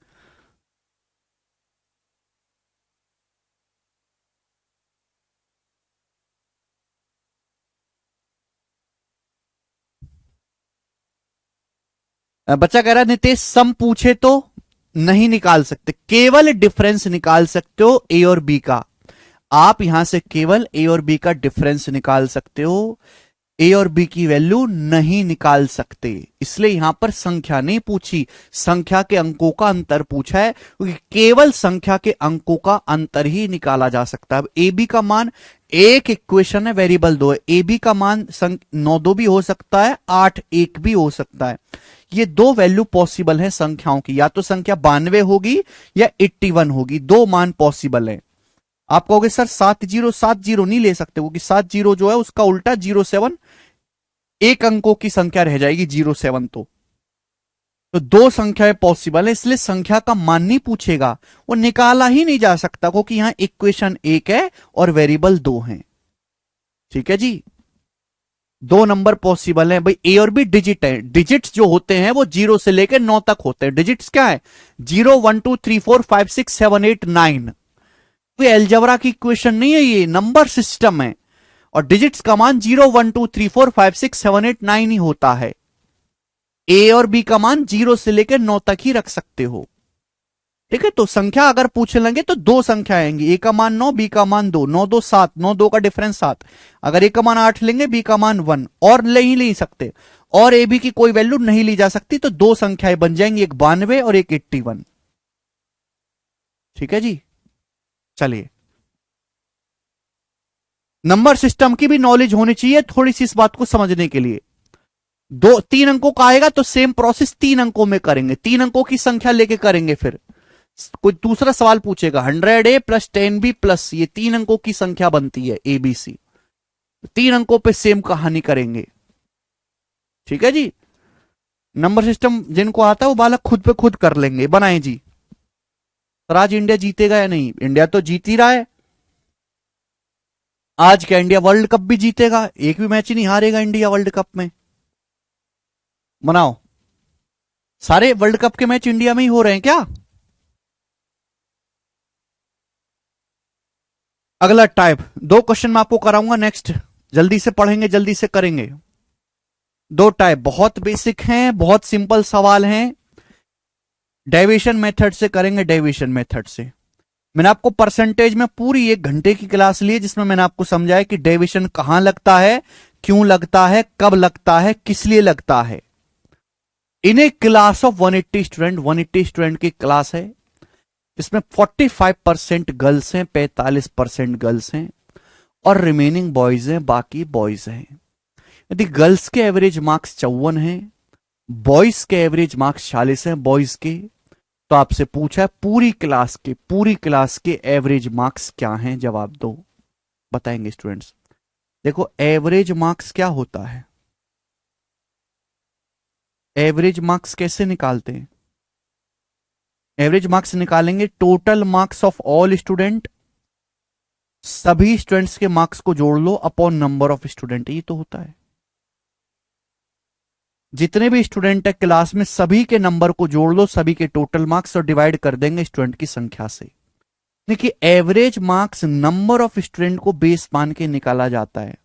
बच्चा कह रहा है नितेश सम पूछे तो नहीं निकाल सकते, केवल डिफरेंस निकाल सकते हो ए और बी का। आप यहां से केवल ए और बी का डिफरेंस निकाल सकते हो, ए और बी की वैल्यू नहीं निकाल सकते। इसलिए यहां पर संख्या नहीं पूछी, संख्या के अंकों का अंतर पूछा है, क्योंकि केवल संख्या के अंकों का अंतर ही निकाला जा सकता है। अब ए बी का मान, एक इक्वेशन है, वेरिएबल 2 है, ए बी का मान 9 2 भी हो सकता है, 8 1 भी हो सकता है। ये दो वैल्यू पॉसिबल है संख्याओं की, या तो संख्या 92 होगी या 81 होगी, दो मान पॉसिबल है। आप कहोगे सर 70 नहीं ले सकते, क्योंकि 70 जो है उसका उल्टा 07, एक अंकों की संख्या रह जाएगी 07। तो दो संख्याएं पॉसिबल है, इसलिए संख्या का मान नहीं पूछेगा, वो निकाला ही नहीं जा सकता, क्योंकि यहां इक्वेशन एक है और वेरिएबल 2 है। ठीक है जी। दो नंबर पॉसिबल है भाई, ए और बी डिजिट है, डिजिट्स जो होते हैं वो 0 से लेकर 9 तक होते हैं। डिजिट्स क्या है? 0 1 2 3 4 5 6 7 8 9। कोई एल्जेब्रा की इक्वेशन नहीं है, ये नंबर सिस्टम है, और डिजिट्स का मान 0 1 2 3 4 5 6 7 8 9 ही होता है। ए और बी का मान 0 से लेकर 9 तक ही रख सकते हो। ठीक है, तो संख्या अगर पूछ लेंगे तो दो संख्या आएंगी, ए का मान 9, बी का मान 2, 9 2 7, 9 2 का डिफरेंस 7। अगर ए का मान 8 लेंगे, बी का मान 1, और ले ही नहीं सकते, और ए बी की कोई वैल्यू नहीं ली जा सकती, तो दो संख्याएं बन जाएंगी, एक 92 और एक 81। ठीक है जी। चलिए नंबर सिस्टम की भी नॉलेज होनी चाहिए थोड़ी सी इस बात को समझने के लिए। 3 अंकों का आएगा तो सेम प्रोसेस 3 अंकों में करेंगे, 3 अंकों की संख्या लेके करेंगे। फिर कोई दूसरा सवाल पूछेगा 100A प्लस 10B प्लस, ये 3 अंकों की संख्या बनती है ABC, 3 अंकों पे सेम कहानी करेंगे। ठीक है जी। नंबर सिस्टम जिनको आता है वो बालक खुद पे खुद कर लेंगे। बनाए जी। सर आज इंडिया जीतेगा या नहीं? इंडिया तो जीत ही रहा है। आज क्या इंडिया वर्ल्ड कप भी जीतेगा? एक भी मैच ही नहीं हारेगा इंडिया वर्ल्ड कप में। बनाओ। सारे वर्ल्ड कप के मैच इंडिया में ही हो रहे हैं क्या? अगला टाइप 2 क्वेश्चन मैं आपको कराऊंगा नेक्स्ट, जल्दी से पढ़ेंगे जल्दी से करेंगे। 2 टाइप बहुत बेसिक हैं, बहुत सिंपल सवाल हैं। डेविएशन मेथड से करेंगे, डेविएशन मेथड से। मैंने आपको परसेंटेज में पूरी 1 घंटे की क्लास ली जिसमें मैंने आपको समझाया कि डेविएशन कहां लगता है, क्यों लगता है, कब लगता है, किस लिए लगता है। इन ए क्लास ऑफ 180 स्टूडेंट, 180 स्टूडेंट की क्लास है, इसमें 45% गर्ल्स हैं, 45% गर्ल्स हैं और रिमेनिंग बॉयज हैं, बाकी बॉयज हैं। यदि गर्ल्स के एवरेज मार्क्स 54 हैं, बॉयज के एवरेज मार्क्स 46 हैं बॉयज के, तो आपसे पूछा है पूरी क्लास के एवरेज मार्क्स क्या हैं, जवाब दो। बताएंगे स्टूडेंट्स। देखो एवरेज मार्क्स क्या होता है, एवरेज मार्क्स कैसे निकालते हैं? एवरेज मार्क्स निकालेंगे total marks of all student, सभी स्टूडेंट्स के मार्क्स को जोड़ लो अपॉन नंबर ऑफ स्टूडेंट, ये तो होता है। जितने भी स्टूडेंट है क्लास में सभी के नंबर को जोड़ लो, सभी के टोटल मार्क्स, और डिवाइड कर देंगे स्टूडेंट की संख्या से। देखिए average marks number of student को बेस मान के निकाला जाता है।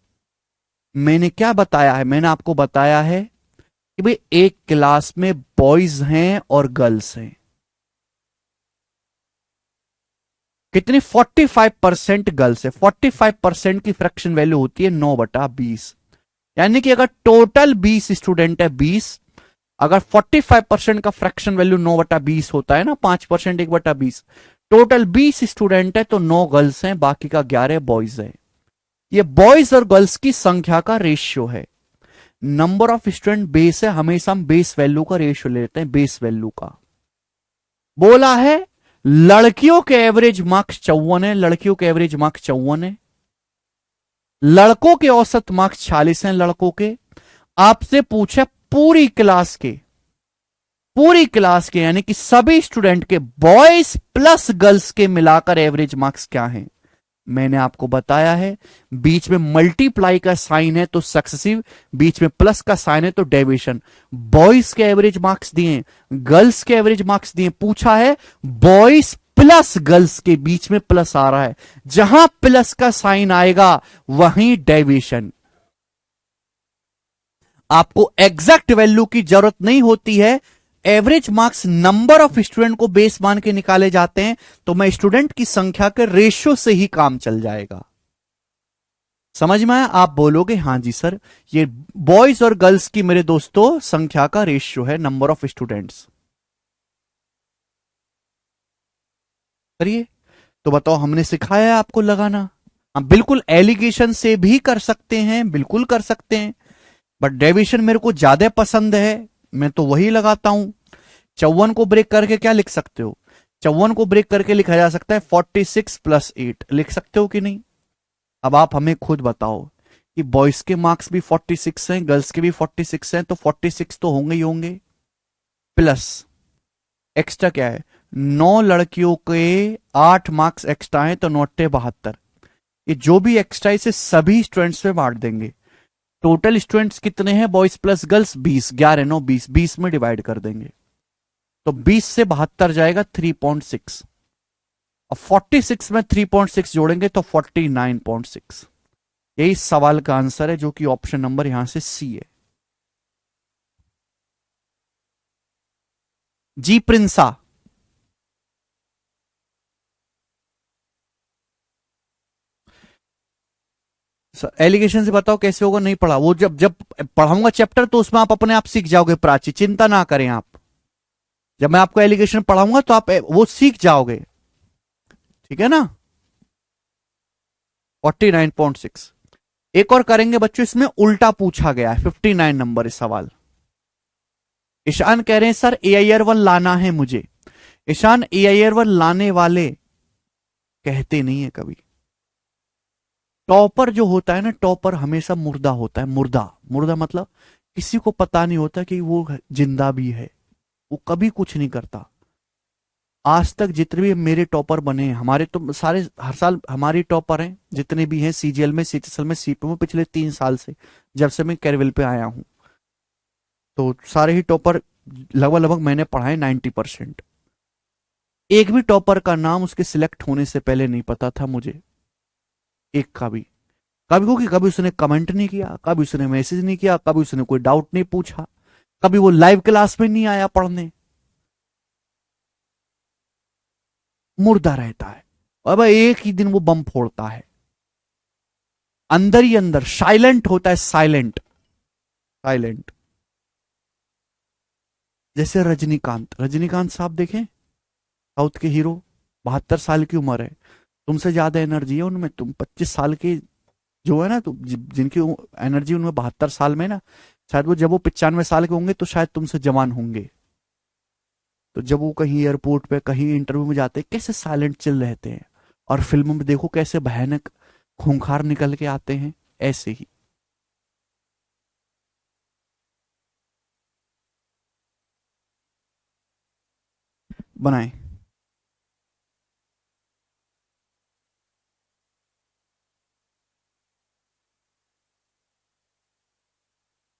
मैंने क्या बताया है? मैंने आपको बताया है कि भाई एक क्लास में बॉयज हैं और गर्ल्स हैं कितनी, 45% गर्ल्स है, 45% की फ्रैक्शन वैल्यू होती है 9/20। यानी कि अगर टोटल 20 स्टूडेंट है 20, अगर 45% का फ्रैक्शन वैल्यू 9/20 होता है ना, 5% 1/20, टोटल 20 स्टूडेंट है तो 9 गर्ल्स हैं, बाकी का 11 बॉयज है। ये बॉयज और गर्ल्स की संख्या का रेशियो है। नंबर ऑफ स्टूडेंट बेस है, हमेशा हम बेस वैल्यू का रेशियो लेते हैं, बेस वैल्यू का। बोला है लड़कियों के एवरेज मार्क्स 54 है, लड़कियों के एवरेज मार्क्स 54 है, लड़कों के औसत मार्क्स 46 हैं। लड़कों के आपसे पूछा पूरी क्लास के यानी कि सभी स्टूडेंट के बॉयज प्लस गर्ल्स के मिलाकर एवरेज मार्क्स क्या हैं? मैंने आपको बताया है बीच में मल्टीप्लाई का साइन है तो सक्सेसिव, बीच में प्लस का साइन है तो डेविएशन। बॉयज के एवरेज मार्क्स दिए, गर्ल्स के एवरेज मार्क्स दिए, पूछा है बॉयज प्लस गर्ल्स के बीच में प्लस आ रहा है, जहां प्लस का साइन आएगा वहीं डेविएशन। आपको एग्जैक्ट वैल्यू की जरूरत नहीं होती है, average marks number of student को बेस मान के निकाले जाते हैं, तो मैं स्टूडेंट की संख्या के रेशियो से ही काम चल जाएगा। समझ में आया? आप बोलोगे हां जी सर, ये बॉयज और गर्ल्स की मेरे दोस्तों संख्या का रेशियो है, नंबर ऑफ स्टूडेंट्स। करिए। तो बताओ हमने सिखाया है आपको लगाना? हम बिल्कुल एलिगेशन से भी कर सकते हैं, बिल्कुल कर सकते हैं, बट डेविएशन मेरे को ज्यादा पसंद है, मैं तो वही लगाता हूं। 54 को ब्रेक करके क्या लिख सकते हो? 54 को ब्रेक करके लिखा जा सकता है 46 + 8, लिख सकते हो कि नहीं? अब आप हमें खुद बताओ कि बॉयज के मार्क्स भी 46 हैं, गर्ल्स के भी 46 हैं, तो 46 तो होंगे ही होंगे, प्लस एक्स्ट्रा क्या है, 9 लड़कियों के 8 मार्क्स एक्स्ट्रा हैं तो 9 × 72। ये जो भी एक्स्ट्रा इसे सभी स्टूडेंट्स में बांट देंगे। टोटल स्टूडेंट्स कितने हैं बॉयज प्लस गर्ल्स? 20, 11 9 20, 20 में डिवाइड कर देंगे तो 20 से 72 जाएगा 3.6, और 46 में 3.6 जोड़ेंगे तो 49.6। यही सवाल का आंसर है जो कि ऑप्शन नंबर यहां से सी है। जी प्रिंसा। एलिगेशन से बताओ कैसे होगा, नहीं पढ़ा वो, जब जब पढ़ाऊंगा चैप्टर तो उसमें आप अपने आप सीख जाओगे प्राची, चिंता ना करें आप। जब मैं आपको एलिगेशन पढ़ाऊंगा तो आप वो सीख जाओगे, ठीक है ना? 49.6। एक और करेंगे बच्चों, इसमें उल्टा पूछा गया है, 59 नंबर इस सवाल। ईशान कह रहे हैं सर AIR1 लाना है मुझे। ईशान AIR1 लाने वाले कहते नहीं है कभी। टॉपर जो होता है ना, टॉपर हमेशा मुर्दा होता है। मुर्दा, मुर्दा मतलब किसी को पता नहीं होता कि वो जिंदा भी है, वो कभी कुछ नहीं करता। आज तक जितने भी मेरे टॉपर बने हैं, हमारे तो सारे हर साल हमारी टॉपर हैं जितने भी हैं, CGL में, CHSL में, सीपो में, पिछले 3 साल से जब से मैं कैरविल पे आया हूं, तो सारे ही टॉपर लगभग लगभग मैंने पढ़ाए 90%। एक भी टॉपर का नाम उसके सिलेक्ट होने से पहले नहीं पता था मुझे, एक का भी। कभी को कि कभी उसने कमेंट नहीं किया, कभी उसने मैसेज नहीं किया, कभी उसने कोई डाउट नहीं पूछा, कभी वो लाइव क्लास में नहीं आया पढ़ने। मुर्दा रहता है। और भाई एक ही दिन वो बम फोड़ता है, अंदर ही अंदर साइलेंट होता है, साइलेंट, साइलेंट। जैसे रजनीकांत, रजनीकांत साहब देखें, साउथ के हीरो, 72 साल की उम्र है, तुमसे ज्यादा एनर्जी है उनमें। तुम 25 साल के जो है ना, तो जिनकी एनर्जी उनमें 72 साल में ना, शायद वो जब वो 95 साल के होंगे तो शायद तुमसे जवान होंगे। तो जब वो कहीं एयरपोर्ट पे कहीं इंटरव्यू में जाते हैं, कैसे साइलेंट चिल रहते हैं, और फिल्म में देखो कैसे भयानक खूंखार निकल के आते हैं, ऐसे ही बनाए।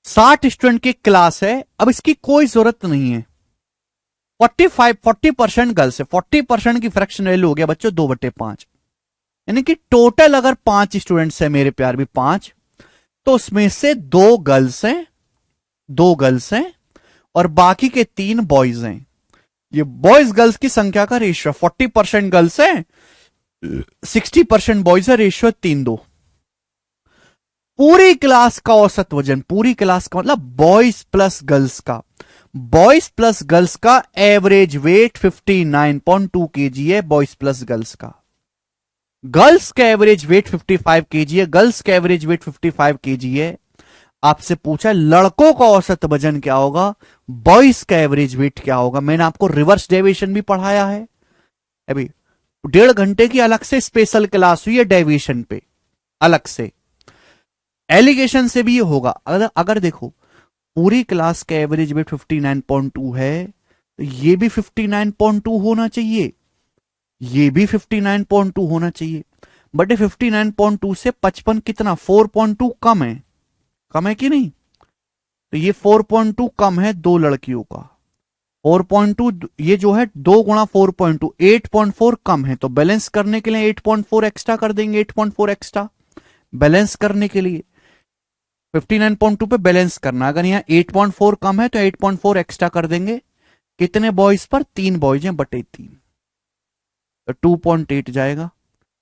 60 स्टूडेंट की क्लास है, अब इसकी कोई जरूरत नहीं है। 40% गर्ल्स है, 40% की फ्रैक्शन वैल्यू हो गया बच्चों 2/5। यानी कि टोटल अगर 5 स्टूडेंट्स है मेरे प्यार भी 5, तो उसमें से 2 गर्ल्स हैं, 2 गर्ल्स हैं, और बाकी के 3 बॉयज हैं। ये बॉयज गर्ल्स की संख्या का रेशियो, 40% गर्ल्स है, 60% बॉयज है, रेशियो 3-2। पूरी क्लास का औसत वजन, पूरी क्लास का मतलब बॉयज प्लस गर्ल्स का, बॉयज प्लस गर्ल्स का एवरेज वेट 59.2 kg है, बॉयज प्लस गर्ल्स का। गर्ल्स का एवरेज वेट 55 kg है, गर्ल्स का एवरेज वेट 55 kg है। आपसे पूछा लड़कों का औसत वजन क्या होगा, बॉयज का एवरेज वेट क्या होगा। मैंने आपको रिवर्स डेविएशन भी पढ़ाया है अभी। 1.5 घंटे की अलग से स्पेशल क्लास हुई है डेविएशन पे, अलग से। एलिगेशन से भी ये होगा। अगर देखो पूरी क्लास का एवरेज वेट 59.2 है, तो ये भी 59.2 होना चाहिए, ये भी 59.2 होना चाहिए। बट 59.2 से 55 कितना, 4.2 कम है, कम है कि नहीं। तो ये 4.2 कम है दो लड़कियों का। 4.2 ये जो है 2 × 4.2, 8.4 कम है, तो बैलेंस करने के लिए 8.4 एक्स्ट्रा कर देंगे, 8.4 एक्स्ट्रा बैलेंस करने के लिए। 59.2 पे बैलेंस करना, अगर यहाँ 8.4 कम है तो 8.4 एक्स्ट्रा कर देंगे। कितने बॉयज पर, 3 बॉयज हैं बटे 3, तो 2.8 जाएगा।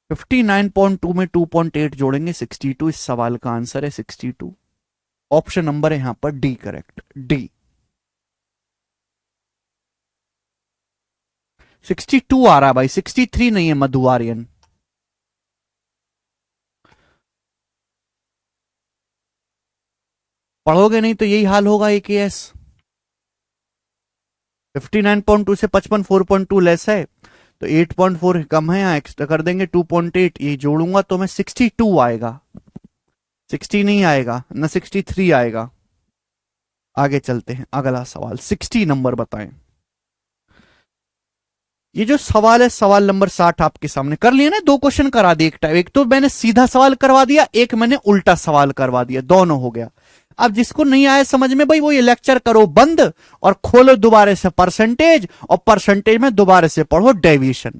59.2 में 2.8 जोड़ेंगे 62। इस सवाल का आंसर है 62। ऑप्शन नंबर है यहां पर डी करेक्ट, डी। 62 आ रहा है भाई, 63 नहीं है मधु आर्यन। पढ़ोगे नहीं तो यही हाल होगा AKS। 59.2 से 55 4.2 लेस है, तो 8.4 कम है, यहाँ एक्स्ट्रा कर देंगे 2.8, ये जोड़ूंगा तो मैं 62 आएगा, 60 नहीं आएगा ना, 63 आएगा। आगे चलते हैं, अगला सवाल 60 नंबर बताएं। ये जो सवाल है, सवाल नंबर 60 आपके सामने कर लिया ना, 2 क्वेश्चन करा दिए एक टाइम, एक तो मैंने सीधा सवाल करवा दिया, एक मैंने उल्टा सवाल करवा दिया, दोनों हो गया। अब जिसको नहीं आया समझ में भाई, वो ये लेक्चर करो बंद और खोलो दोबारा से परसेंटेज, और परसेंटेज में दोबारा से पढ़ो डेविएशन।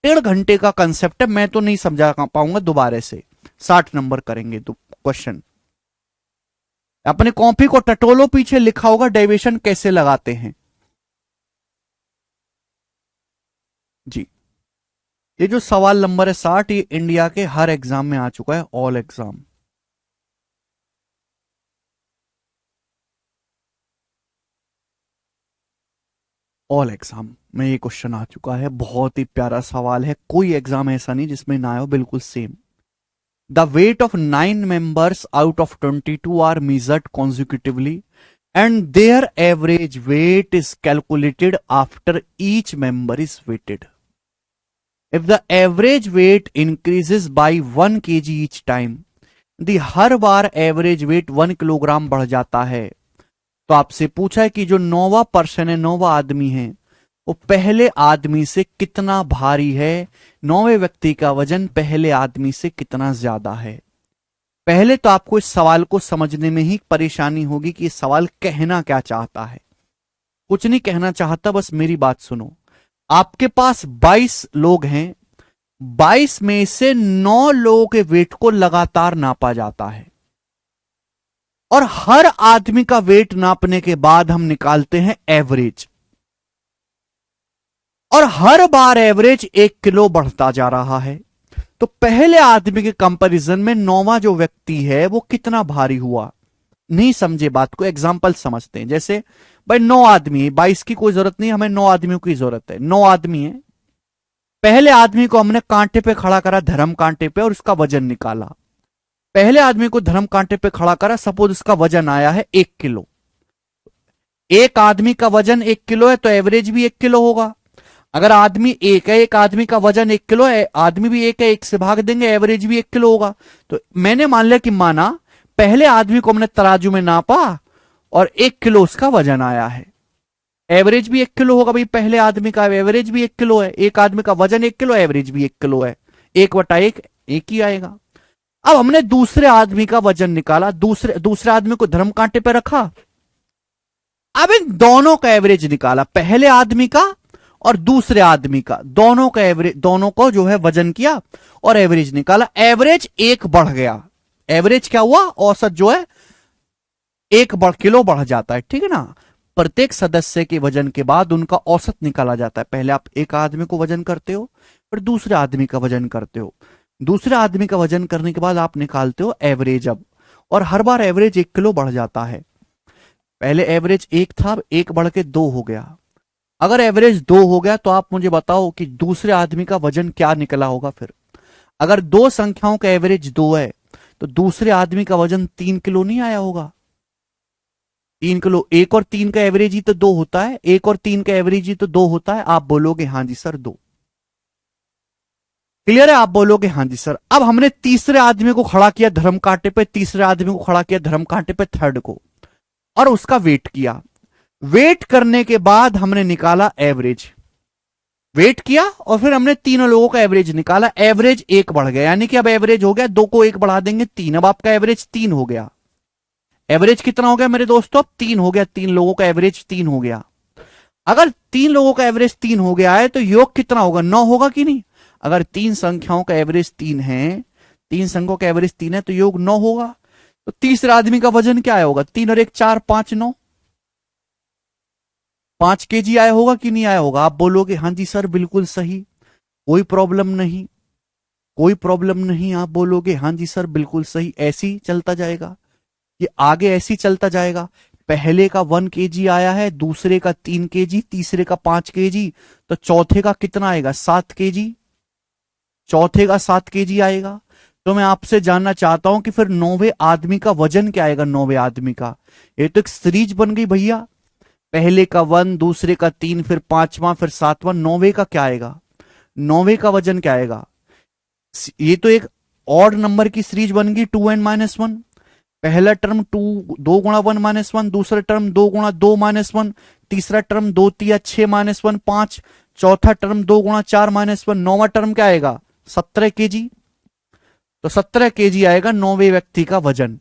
1.5 घंटे का कंसेप्ट है, मैं तो नहीं समझा पाऊंगा दोबारा से। 60 नंबर करेंगे तो क्वेश्चन, अपने कॉपी को टटोलो, पीछे लिखा होगा डेविएशन कैसे लगाते हैं जी। ये जो सवाल नंबर है 60, ये इंडिया के हर एग्जाम में आ चुका है, ऑल एग्जाम। ऑल एग्जाम में ये क्वेश्चन आ चुका है, बहुत ही प्यारा सवाल है, कोई एग्जाम ऐसा नहीं जिसमें ना आए हो, बिल्कुल same. The weight of 9 members out of 22 are measured consecutively and their average weight is calculated after each member is weighted. If the average weight increases by 1 kg each time, her bar average weight 1 kilogram बढ़ जाता है। तो आपसे पूछा है कि जो 9वां person है, 9वां आदमी है, वो पहले आदमी से कितना भारी है, 9वें व्यक्ति का वजन पहले आदमी से कितना ज्यादा है। पहले तो आपको इस सवाल को समझने में ही परेशानी होगी कि ये सवाल कहना क्या चाहता है। कुछ नहीं कहना चाहता, बस मेरी बात सुनो। आपके पास 22 लोग हैं, 22 में से 9 लोगों के वेट को लगातार नापा जाता है और हर आदमी का वेट नापने के बाद हम निकालते हैं एवरेज, और हर बार एवरेज 1 किलो बढ़ता जा रहा है। तो पहले आदमी के कंपैरिजन में 9वां जो व्यक्ति है वो कितना भारी हुआ। नहीं समझे बात को, एग्जाम्पल समझते हैं। जैसे भाई 9 आदमी है, 22 की कोई जरूरत नहीं, हमें 9 आदमियों की जरूरत है। 9 आदमी है, पहले आदमी को हमने कांटे पे खड़ा करा, धर्म कांटे पे, और उसका वजन निकाला। पहले आदमी को धर्म कांटे पे खड़ा करा, सपोज उसका वजन आया है 1 किलो। एक आदमी का वजन 1 किलो है तो एवरेज भी 1 किलो होगा। अगर आदमी एक है, एक आदमी का वजन 1 किलो है, आदमी भी एक है, 1 से भाग देंगे, एवरेज भी 1 किलो होगा। तो मैंने मान लिया कि माना पहले आदमी को हमने तराजू में नापा और 1 किलो उसका वजन आया है, एवरेज भी 1 किलो होगा। भाई पहले आदमी का एवरेज भी 1 किलो है, एक आदमी का वजन 1 किलो, एवरेज भी 1 किलो है, 1/1 1 ही आएगा। अब हमने दूसरे आदमी का वजन निकाला, दूसरे आदमी को धर्म कांटे पे रखा, अब इन दोनों का एवरेज निकाला, पहले आदमी का और दूसरे आदमी का, दोनों का एवरेज, दोनों को जो है वजन किया और एवरेज निकाला। एवरेज 1 बढ़ गया। एवरेज क्या हुआ, औसत जो है 1 किलो बढ़ जाता है, ठीक है ना। प्रत्येक सदस्य के वजन के बाद उनका औसत निकाला जाता है। पहले आप एक आदमी को वजन करते हो, फिर दूसरे आदमी का वजन करते हो, दूसरे आदमी का वजन करने के बाद आप निकालते हो एवरेज अब, और हर बार एवरेज 1 किलो बढ़ जाता है। पहले एवरेज 1 था, 1 बढ़ के 2 हो गया। अगर एवरेज 2 हो गया तो आप मुझे बताओ कि दूसरे आदमी का वजन क्या निकला होगा। फिर अगर 2 संख्याओं का एवरेज 2 है तो दूसरे आदमी का वजन 3 किलो नहीं आया होगा। 3 किलो, 1 और 3 का एवरेज ही तो 2 होता है, 1 और 3 का एवरेज ही तो 2 होता है। आप बोलोगे हाँ जी सर 2। क्लियर है, आप बोलोगे हाँ जी सर। अब हमने तीसरे आदमी को खड़ा किया धर्म कांटे पे, तीसरे आदमी को खड़ा किया धर्म कांटे पे, थर्ड को, और उसका वेट किया। वेट करने के बाद हमने निकाला एवरेज, वेट किया और फिर हमने तीनों लोगों का एवरेज निकाला। एवरेज 1 बढ़ गया, यानी कि अब एवरेज हो गया, 2 को 1 बढ़ा देंगे 3, अब आपका एवरेज 3 हो गया। एवरेज कितना हो गया मेरे दोस्तों, अब 3 हो गया। 3 लोगों का एवरेज 3 हो गया। अगर 3 लोगों का एवरेज 3 हो गया है तो योग कितना होगा, 9 होगा कि नहीं। अगर 3 संख्याओं का एवरेज 3 है, 3 संख्याओं का एवरेज 3 है तो योग 9 होगा। तो तीसरे आदमी का वजन क्या होगा, 3 और 1 4, 5 9, 5 केजी आया होगा कि नहीं आया होगा। आप बोलोगे हाँ जी सर बिल्कुल सही, कोई प्रॉब्लम नहीं, कोई प्रॉब्लम नहीं। आप बोलोगे हाँ जी सर बिल्कुल सही। ऐसे ही चलता जाएगा, ये आगे ऐसे ही चलता जाएगा। पहले का 1 केजी आया है, दूसरे का 3 केजी, तीसरे का 5 केजी, तो चौथे का कितना आएगा, 7 केजी, चौथे का 7 केजी आएगा। तो मैं आपसे जानना चाहता हूं कि फिर 9वें आदमी का वजन क्या आएगा। 9वें आदमी का, ये तो एक सीरीज बन गई भैया, पहले का 1, दूसरे का 3, फिर 5वां, फिर 7वां, 9वें का क्या आएगा, 9वें का वजन क्या आएगा। ये तो एक ऑड नंबर की सीरीज बन गई, 2n-1। पहला टर्म 2 गुणा 1-1, दूसरा टर्म 2 गुणा 2-1, तीसरा टर्म 2 तिया 6-1, 5, चौथा टर्म 2 गुणा 4-1, 9वां टर्म क्या आएगा, 17 केजी। तो 17 केजी आएगा 9वें व्यक्ति का वजन।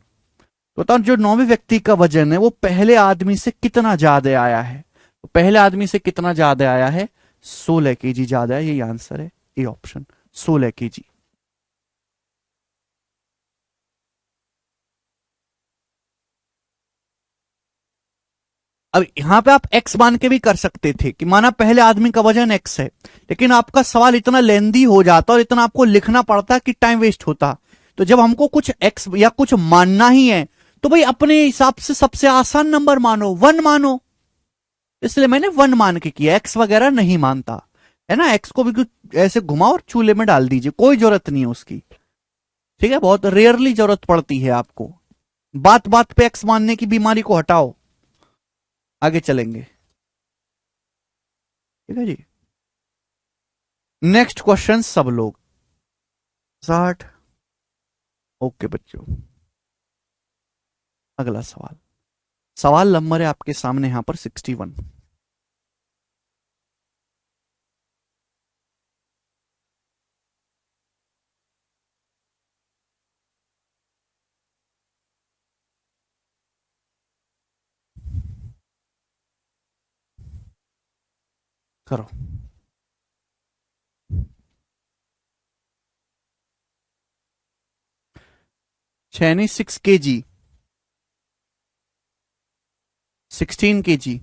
तो बताओ जो 9वें व्यक्ति का वजन है वो पहले आदमी से कितना ज्यादा आया है। तो पहले आदमी से कितना ज्यादा आया है, 16 केजी ज्यादा है। यही आंसर है, ए ऑप्शन, 16 केजी। अब यहां पे आप x मान के भी कर सकते थे कि माना पहले आदमी का वजन x है, लेकिन आपका सवाल इतना लेंदी हो जाता और इतना आपको लिखना पड़ता कि टाइम वेस्ट होता। तो जब हमको कुछ x या कुछ मानना ही है तो भाई अपने हिसाब से सबसे आसान नंबर मानो, 1 मानो। इसलिए मैंने 1 मान के किया, x वगैरह नहीं मानता है ना। x को भी ऐसे घुमाओ और चूल्हे में डाल दीजिए, कोई जरूरत नहीं है उसकी। ठीक है, बहुत रेयरली जरूरत पड़ती है आपको। बात बात पे एक्स मानने की बीमारी को हटाओ, आगे चलेंगे। ठीक है जी। नेक्स्ट क्वेश्चन सब लोग 60। ओके बच्चों, अगला सवाल, सवाल नंबर है आपके सामने यहां पर 61। करो। 6 16 kg।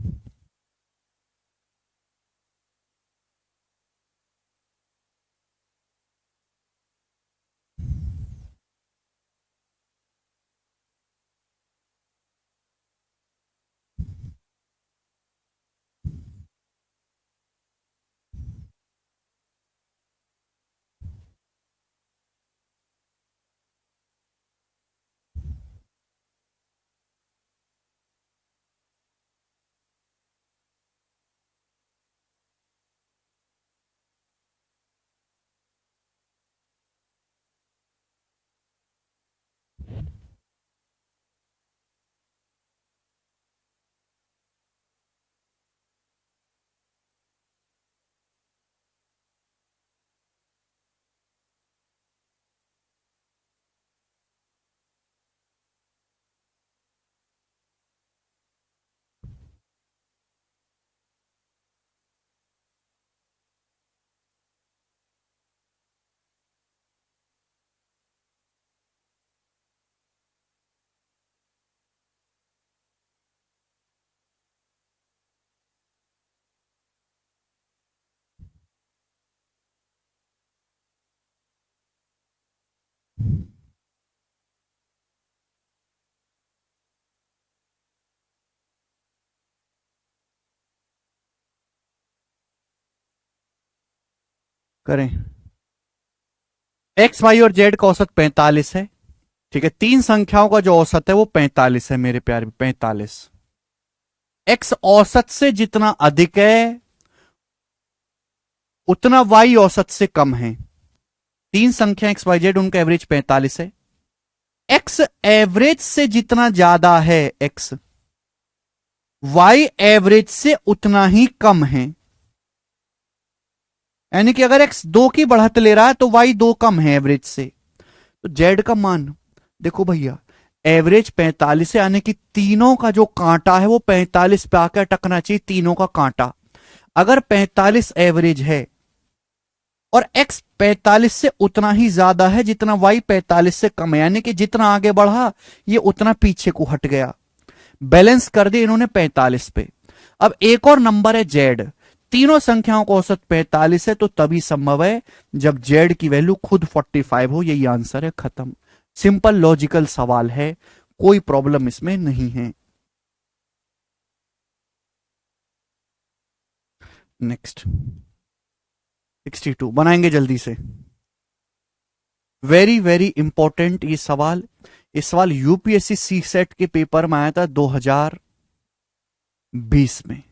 करें। एक्स वाई और जेड का औसत 45 है। ठीक है, तीन संख्याओं का जो औसत है वो 45 है मेरे प्यारे, 45। एक्स औसत से जितना अधिक है उतना वाई औसत से कम है। तीन संख्या एक्स वाई जेड, उनका एवरेज 45 है। एक्स एवरेज से जितना ज्यादा है एक्स, वाई एवरेज से उतना ही कम है। यानी कि अगर एक्स 2 की बढ़त ले रहा है तो वाई 2 कम है एवरेज से। तो जेड का मान देखो भैया, एवरेज 45 है, यानी कि तीनों का जो कांटा है वो 45 पे आकर टकना चाहिए, तीनों का कांटा। अगर 45 एवरेज है और x 45 से उतना ही ज्यादा है जितना y 45 से कम है, यानी कि जितना आगे बढ़ा ये उतना पीछे को हट गया, बैलेंस कर दिया इन्होंने 45 पे। अब एक और नंबर है z, तीनों संख्याओं का औसत 45 है, तो तभी संभव है जब z की वैल्यू खुद 45 हो। यही आंसर है, खत्म। सिंपल लॉजिकल सवाल है, कोई प्रॉब्लम इसमें नहीं है। नेक्स्ट 62 बनाएंगे जल्दी से। वेरी वेरी इंपॉर्टेंट ये सवाल। ये सवाल यूपीएससी सी सेट के पेपर में आया था 2020 में।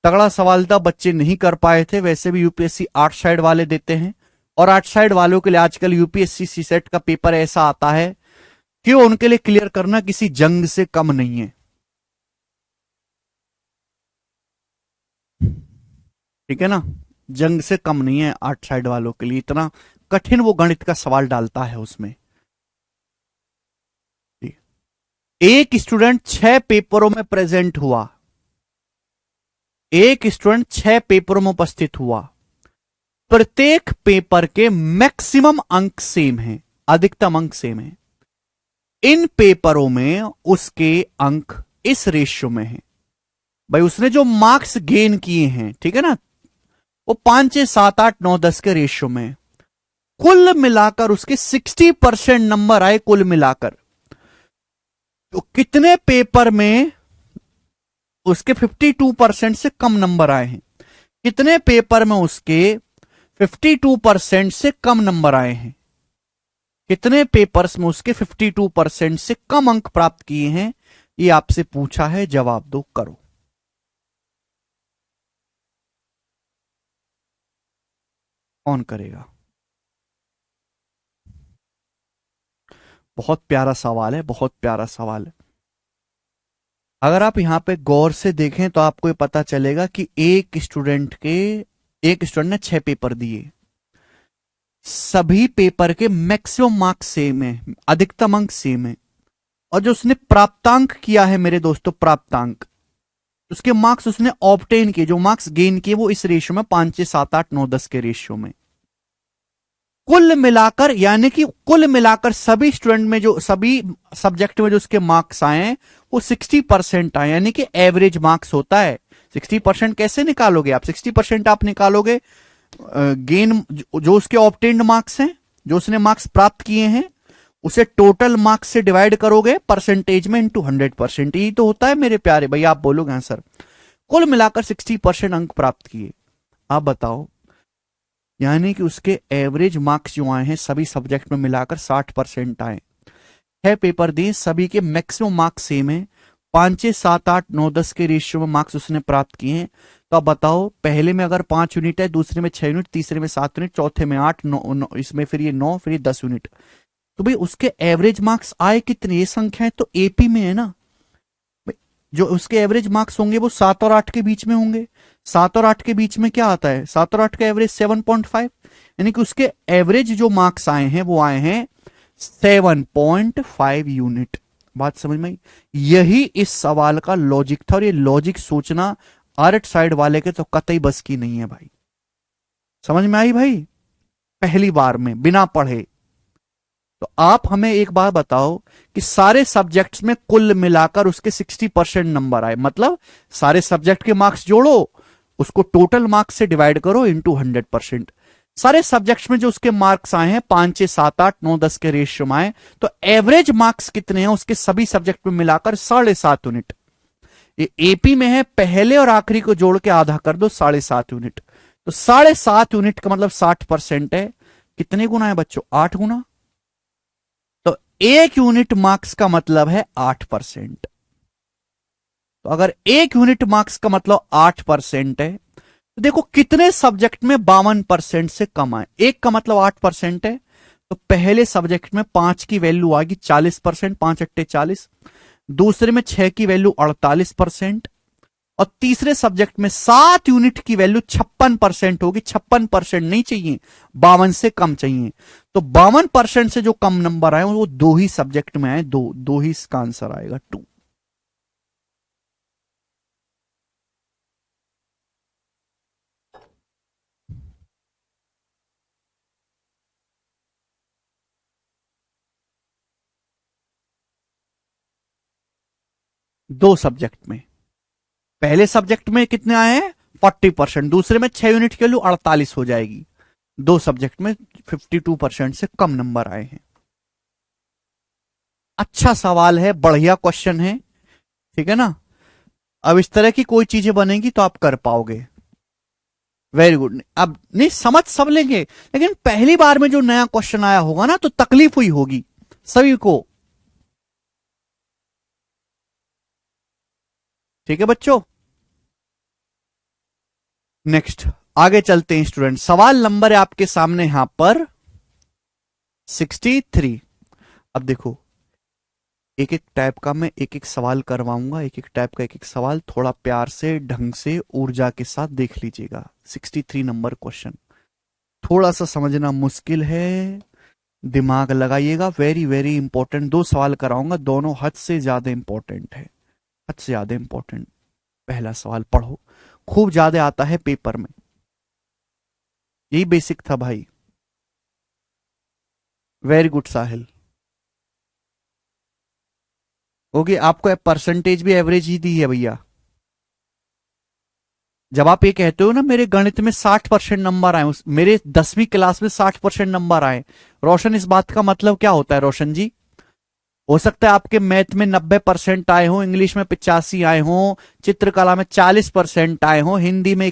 तगड़ा सवाल था, बच्चे नहीं कर पाए थे। वैसे भी यूपीएससी आर्ट साइड वाले देते हैं, और आर्ट साइड वालों के लिए आजकल यूपीएससी सी सेट का पेपर ऐसा आता है कि उनके लिए क्लियर करना किसी जंग से कम नहीं है। ठीक है ना, जंग से कम नहीं है आर्ट साइड वालों के लिए, इतना कठिन वो गणित का सवाल डालता है उसमें। एक स्टूडेंट 6 पेपरों में प्रेजेंट हुआ, एक स्टूडेंट 6 पेपरों में उपस्थित हुआ, प्रत्येक पेपर के मैक्सिमम अंक सेम हैं, अधिकतम अंक सेम है। इन पेपरों में उसके अंक इस रेशियो में हैं। भाई उसने जो मार्क्स गेन किए हैं, ठीक है ना, वो 5 6 7 8 9 10 के रेशियो में। कुल मिलाकर उसके 60% नंबर आए, कुल मिलाकर। तो कितने पेपर में उसके 52% से कम नंबर आए हैं? कितने पेपर में उसके 52% से कम नंबर आए हैं? कितने पेपर्स में उसके 52% से कम अंक प्राप्त किए हैं, ये आपसे पूछा है, जवाब दो, करो। कौन करेगा? बहुत प्यारा सवाल है, बहुत प्यारा सवाल है। अगर आप यहां पे गौर से देखें तो आपको ये पता चलेगा कि एक स्टूडेंट ने 6 पेपर दिए, सभी पेपर के मैक्सिमम मार्क्स सेम है, अधिकतम अंक सेम है, और जो उसने प्राप्तांक किया है मेरे दोस्तों, प्राप्तांक, उसके मार्क्स उसने ऑब्टेन किए, जो मार्क्स गेन किए वो इस रेशियो में 5 6 7 8 9 10 के रेशियो में। कुल मिलाकर, यानी कि कुल मिलाकर सभी स्टूडेंट में, जो सभी सब्जेक्ट में जो उसके मार्क्स आए हैं वो 60% आए, यानी कि एवरेज मार्क्स होता है। 60% कैसे निकालोगे आप? 60% आप निकालोगे गेन, जो उसके ऑब्टेन्ड मार्क्स हैं, जो उसने मार्क्स प्राप्त किए हैं, उसे टोटल मार्क्स से डिवाइड करोगे परसेंटेज में इंटू 100%। यही तो होता है मेरे प्यारे भाई। आप बोलोगे हाँ सर, कुल मिलाकर 60% अंक प्राप्त किए। आप बताओ, यानी कि उसके एवरेज मार्क्स जो आए हैं सभी सब्जेक्ट में मिलाकर 60% आए। 6 पेपर दिए, सभी के मैक्सिमम मार्क्स सेम है, 5 6 7 8 9 10 के रेशियो में मार्क्स उसने प्राप्त किए हैं। तो अब बताओ, पहले में अगर 5 यूनिट है, दूसरे में 6 यूनिट, तीसरे में 7 यूनिट, चौथे में 8 9, इसमें फिर ये 9, फिर ये 10 यूनिट, तो भाई उसके एवरेज मार्क्स आए कितने? ये संख्या है तो एपी में है ना। जो उसके एवरेज मार्क्स होंगे वो 7 और 8 के बीच में होंगे। 7 और 8 के बीच में क्या आता है? 7 और 8 का एवरेज 7.5, यानी कि उसके एवरेज जो मार्क्स आए हैं वो आए हैं 7.5 यूनिट। बात समझ में आई? यही इस सवाल का लॉजिक था, और ये लॉजिक सोचना आर्ट साइड वाले के तो कतई बस की नहीं है भाई। समझ में आई भाई? पहली बार में बिना पढ़े। तो आप हमें एक बात बताओ कि सारे सब्जेक्ट्स में कुल मिलाकर उसके 60% नंबर आए, मतलब सारे सब्जेक्ट के मार्क्स जोड़ो, उसको टोटल मार्क्स से डिवाइड करो इंटू 100%। सारे सब्जेक्ट्स में जो उसके मार्क्स आए हैं 5 6 7 8 9 10 के रेशियो में आए, तो एवरेज मार्क्स कितने हैं उसके सभी सब्जेक्ट में मिलाकर? 7.5 यूनिट। ये एपी में है, पहले और आखिरी को जोड़ के आधा कर दो, 7.5 यूनिट। तो 7.5 यूनिट का मतलब 60% है। कितने गुना है बच्चों? 8 गुना। तो 1 यूनिट मार्क्स का मतलब है 8%। तो अगर 1 यूनिट मार्क्स का मतलब 8% है, तो देखो कितने सब्जेक्ट में 52% से कम आए। एक का मतलब 8% है, तो पहले सब्जेक्ट में 5 की वैल्यू आएगी 40%, 5 अट्टे 40। दूसरे में 6 की वैल्यू 48%, और तीसरे सब्जेक्ट में 7 यूनिट की वैल्यू 56% होगी। 56% नहीं चाहिए, 52 से कम चाहिए। तो 52% से जो कम नंबर आए वो 2 ही सब्जेक्ट में आए, दो ही इसका आंसर आएगा, 2। दो सब्जेक्ट में, पहले सब्जेक्ट में कितने आए हैं? 40%, दूसरे में 6 यूनिट की वैल्यू 48 हो जाएगी। दो सब्जेक्ट में 52% से कम नंबर आए हैं। अच्छा सवाल है, बढ़िया क्वेश्चन है, ठीक है ना। अब इस तरह की कोई चीजें बनेंगी तो आप कर पाओगे। Very good. अब नहीं, समझ सब लेंगे, लेकिन पहली बार में जो नया क्वेश्चन आया होगा ना तो तकलीफ हुई होगी सभी को। ठीक है बच्चों, नेक्स्ट आगे चलते हैं स्टूडेंट। सवाल नंबर है आपके सामने यहां पर 63। अब देखो, एक एक टाइप का मैं एक एक सवाल करवाऊंगा, एक एक टाइप का एक एक सवाल, थोड़ा प्यार से ढंग से ऊर्जा के साथ देख लीजिएगा। 63 नंबर क्वेश्चन थोड़ा सा समझना मुश्किल है, दिमाग लगाइएगा। वेरी वेरी इंपॉर्टेंट 2 सवाल कराऊंगा, दोनों हद से ज्यादा इंपॉर्टेंट है, हद से ज्यादा इंपॉर्टेंट। पहला सवाल पढ़ो, खूब ज्यादा आता है पेपर में, यही बेसिक था भाई। वेरी गुड साहिल। ओके, आपको परसेंटेज भी एवरेज ही दी है भैया। जब आप ये कहते हो ना मेरे गणित में 60% नंबर आए, मेरे 10वीं क्लास में 60% नंबर आए, रोशन, इस बात का मतलब क्या होता है रोशन जी? हो सकता है आपके मैथ में 90% आए हो, इंग्लिश में 85 आए हो, चित्रकला में 40% आए हो, हिंदी में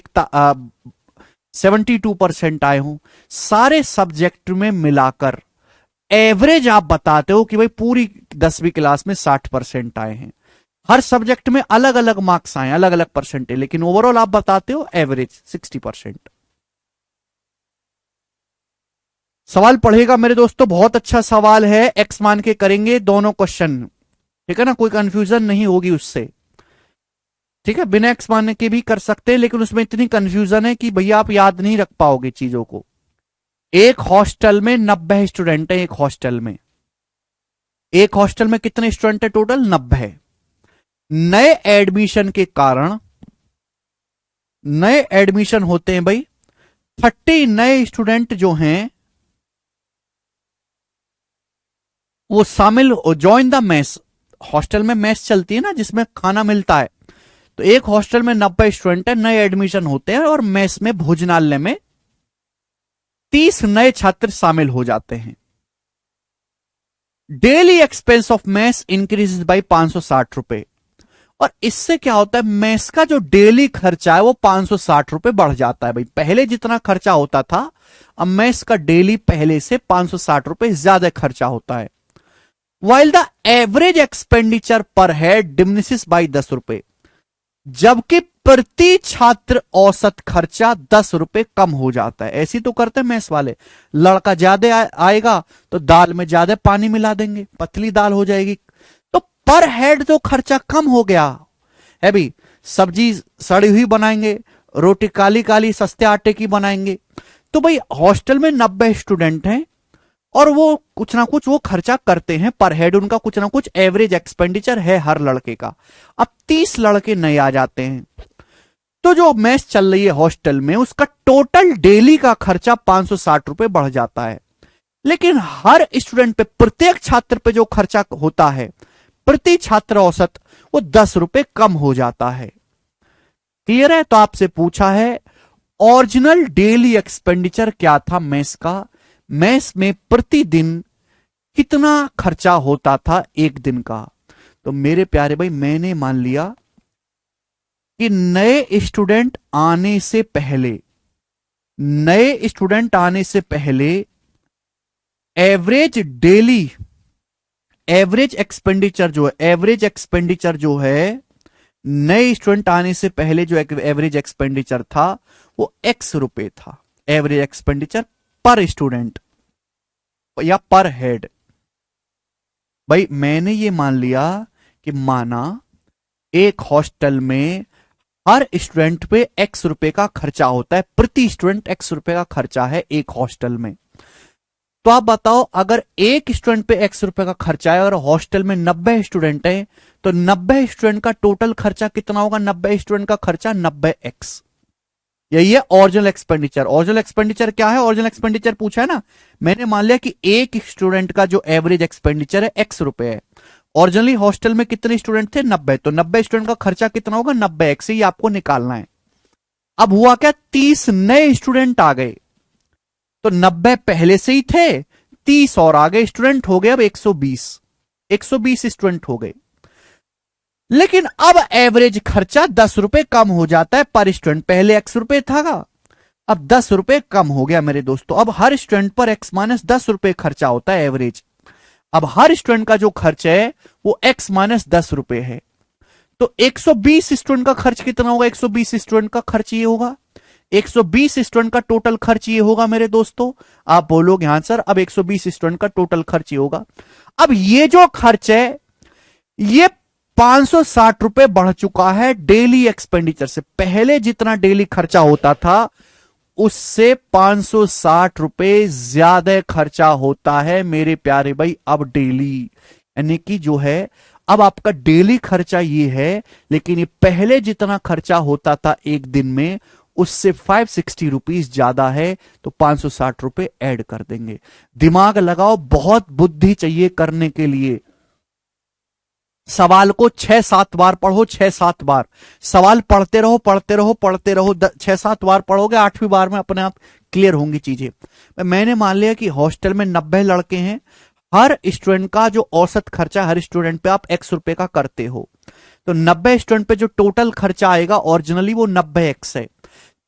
72% आए हो। सारे सब्जेक्ट में मिलाकर एवरेज आप बताते हो कि भाई पूरी 10वीं क्लास में 60% आए हैं, हर सब्जेक्ट में अलग अलग मार्क्स आए, अलग अलग परसेंटेज, लेकिन ओवरऑल आप बताते हो एवरेज 60%। सवाल पढ़ेगा मेरे दोस्तों, बहुत अच्छा सवाल है, एक्स मान के करेंगे दोनों क्वेश्चन, ठीक है ना, कोई कंफ्यूजन नहीं होगी उससे, ठीक है, बिना एक्स मानने के भी कर सकते हैं, लेकिन उसमें इतनी कंफ्यूजन है कि भैया आप याद नहीं रख पाओगे चीजों को। एक हॉस्टल में 90 स्टूडेंट है, एक हॉस्टल में कितने स्टूडेंट है टोटल? 90। नए एडमिशन के कारण, नए एडमिशन होते हैं भाई, 30 नए स्टूडेंट जो हैं वो शामिल ज्वाइन द मेस। हॉस्टल में मेस चलती है ना जिसमें खाना मिलता है, तो एक हॉस्टल में 90 स्टूडेंट है, नए एडमिशन होते हैं और मेस में भोजनालय में 30 नए छात्र शामिल हो जाते हैं। Daily expense of mess increase by 560 रुपए, और इससे क्या होता है, मेस का जो डेली खर्चा है वो 560 रुपए बढ़ जाता है भाई। पहले जितना खर्चा होता था, अब मेस का डेली पहले से 560 रुपए ज्यादा खर्चा होता है। वाइल द एवरेज एक्सपेंडिचर पर हेड डिमिनिशेस बाई 10 रुपए, जबकि प्रति छात्र औसत खर्चा 10 रुपए कम हो जाता है। ऐसी तो करते हैं मेस वाले, लड़का ज्यादा आएगा तो दाल में ज्यादा पानी मिला देंगे, पतली दाल हो जाएगी, तो पर हेड जो खर्चा कम हो गया है भाई। सब्जी सड़ी हुई बनाएंगे, रोटी काली काली सस्ते आटे की बनाएंगे, तो भाई हॉस्टल में 90 स्टूडेंट हैं और वो कुछ ना कुछ वो खर्चा करते हैं, पर हेड उनका कुछ ना कुछ एवरेज एक्सपेंडिचर है हर लड़के का। अब 30 लड़के नए आ जाते हैं, तो जो मेस चल रही है हॉस्टल में उसका टोटल डेली का खर्चा 560 रुपए बढ़ जाता है, लेकिन हर स्टूडेंट पे, प्रत्येक छात्र पे जो खर्चा होता है प्रति छात्र औसत, वो 10 रुपए कम हो जाता है। क्लियर है? तो आपसे पूछा है ओरिजिनल डेली एक्सपेंडिचर क्या था मेस का, मेस में प्रतिदिन कितना खर्चा होता था एक दिन का। तो मेरे प्यारे भाई मैंने मान लिया कि नए स्टूडेंट आने से पहले, नए स्टूडेंट आने से पहले एवरेज डेली, एवरेज एक्सपेंडिचर जो है, एवरेज एक्सपेंडिचर जो है नए स्टूडेंट आने से पहले जो एवरेज एक्सपेंडिचर था वो x रुपए था, एवरेज एक्सपेंडिचर पर स्टूडेंट या पर हेड। भाई मैंने ये मान लिया कि माना एक हॉस्टल में हर स्टूडेंट पे x रुपए का खर्चा होता है, प्रति स्टूडेंट x रुपए का खर्चा है एक हॉस्टल में। तो आप बताओ अगर एक स्टूडेंट पे x रुपए का खर्चा है और हॉस्टल में 90 स्टूडेंट है, तो 90 स्टूडेंट का टोटल खर्चा कितना होगा? 90 स्टूडेंट का खर्चा 90x। यही है ओरिजिनल एक्सपेंडिचर। ओरिजिनल एक्सपेंडिचर क्या है? ओरिजिनल एक्सपेंडिचर पूछा है ना, मैंने मान लिया कि एक स्टूडेंट का जो एवरेज एक्सपेंडिचर है x रुपए है। ओरिजिनली हॉस्टल में कितने स्टूडेंट थे? 90, तो 90 स्टूडेंट का खर्चा कितना होगा? 90x, ही आपको निकालना है। अब हुआ क्या, 30 नए स्टूडेंट आ गए, तो 90 पहले से ही थे, 30 और आगे स्टूडेंट हो गए, अब 120 स्टूडेंट हो गए। लेकिन अब एवरेज खर्चा 10 रुपए कम हो जाता है पर स्टूडेंट। पहले x रुपए था, अब 10 रुपए कम हो गया मेरे दोस्तों। अब हर स्टूडेंट पर x माइनस 10 रुपए खर्चा होता है एवरेज। अब हर स्टूडेंट का जो खर्च है वो x माइनस 10 रुपए है, तो 120 स्टूडेंट का खर्च कितना होगा? 120 स्टूडेंट का खर्च ये होगा, 120 स्टूडेंट का टोटल खर्च ये होगा मेरे दोस्तों। आप बोलोगे हाँ सर, अब 120 स्टूडेंट का टोटल खर्च ये होगा। अब ये जो खर्च है ये 560 रुपए बढ़ चुका है डेली एक्सपेंडिचर से। पहले जितना डेली खर्चा होता था उससे 560 रुपए ज्यादा खर्चा होता है मेरे प्यारे भाई अब डेली। यानी कि जो है अब आपका डेली खर्चा ये है, लेकिन ये पहले जितना खर्चा होता था एक दिन में उससे 560 रुपीज ज्यादा है, तो 560 रुपए ऐड कर देंगे। दिमाग लगाओ, बहुत बुद्धि चाहिए करने के लिए। सवाल को 6-7 बार पढ़ो, 6-7 बार सवाल पढ़ते रहो, पढ़ते रहो, पढ़ते रहो। 6-7 बार पढ़ोगे, 8वीं बार में अपने आप क्लियर होंगी चीजें। मैंने मान लिया कि हॉस्टल में 90 लड़के हैं, हर स्टूडेंट का जो औसत खर्चा हर स्टूडेंट पे आप x रुपए का करते हो, तो 90 स्टूडेंट पे जो टोटल खर्चा आएगा ओरिजिनली वो 90x है।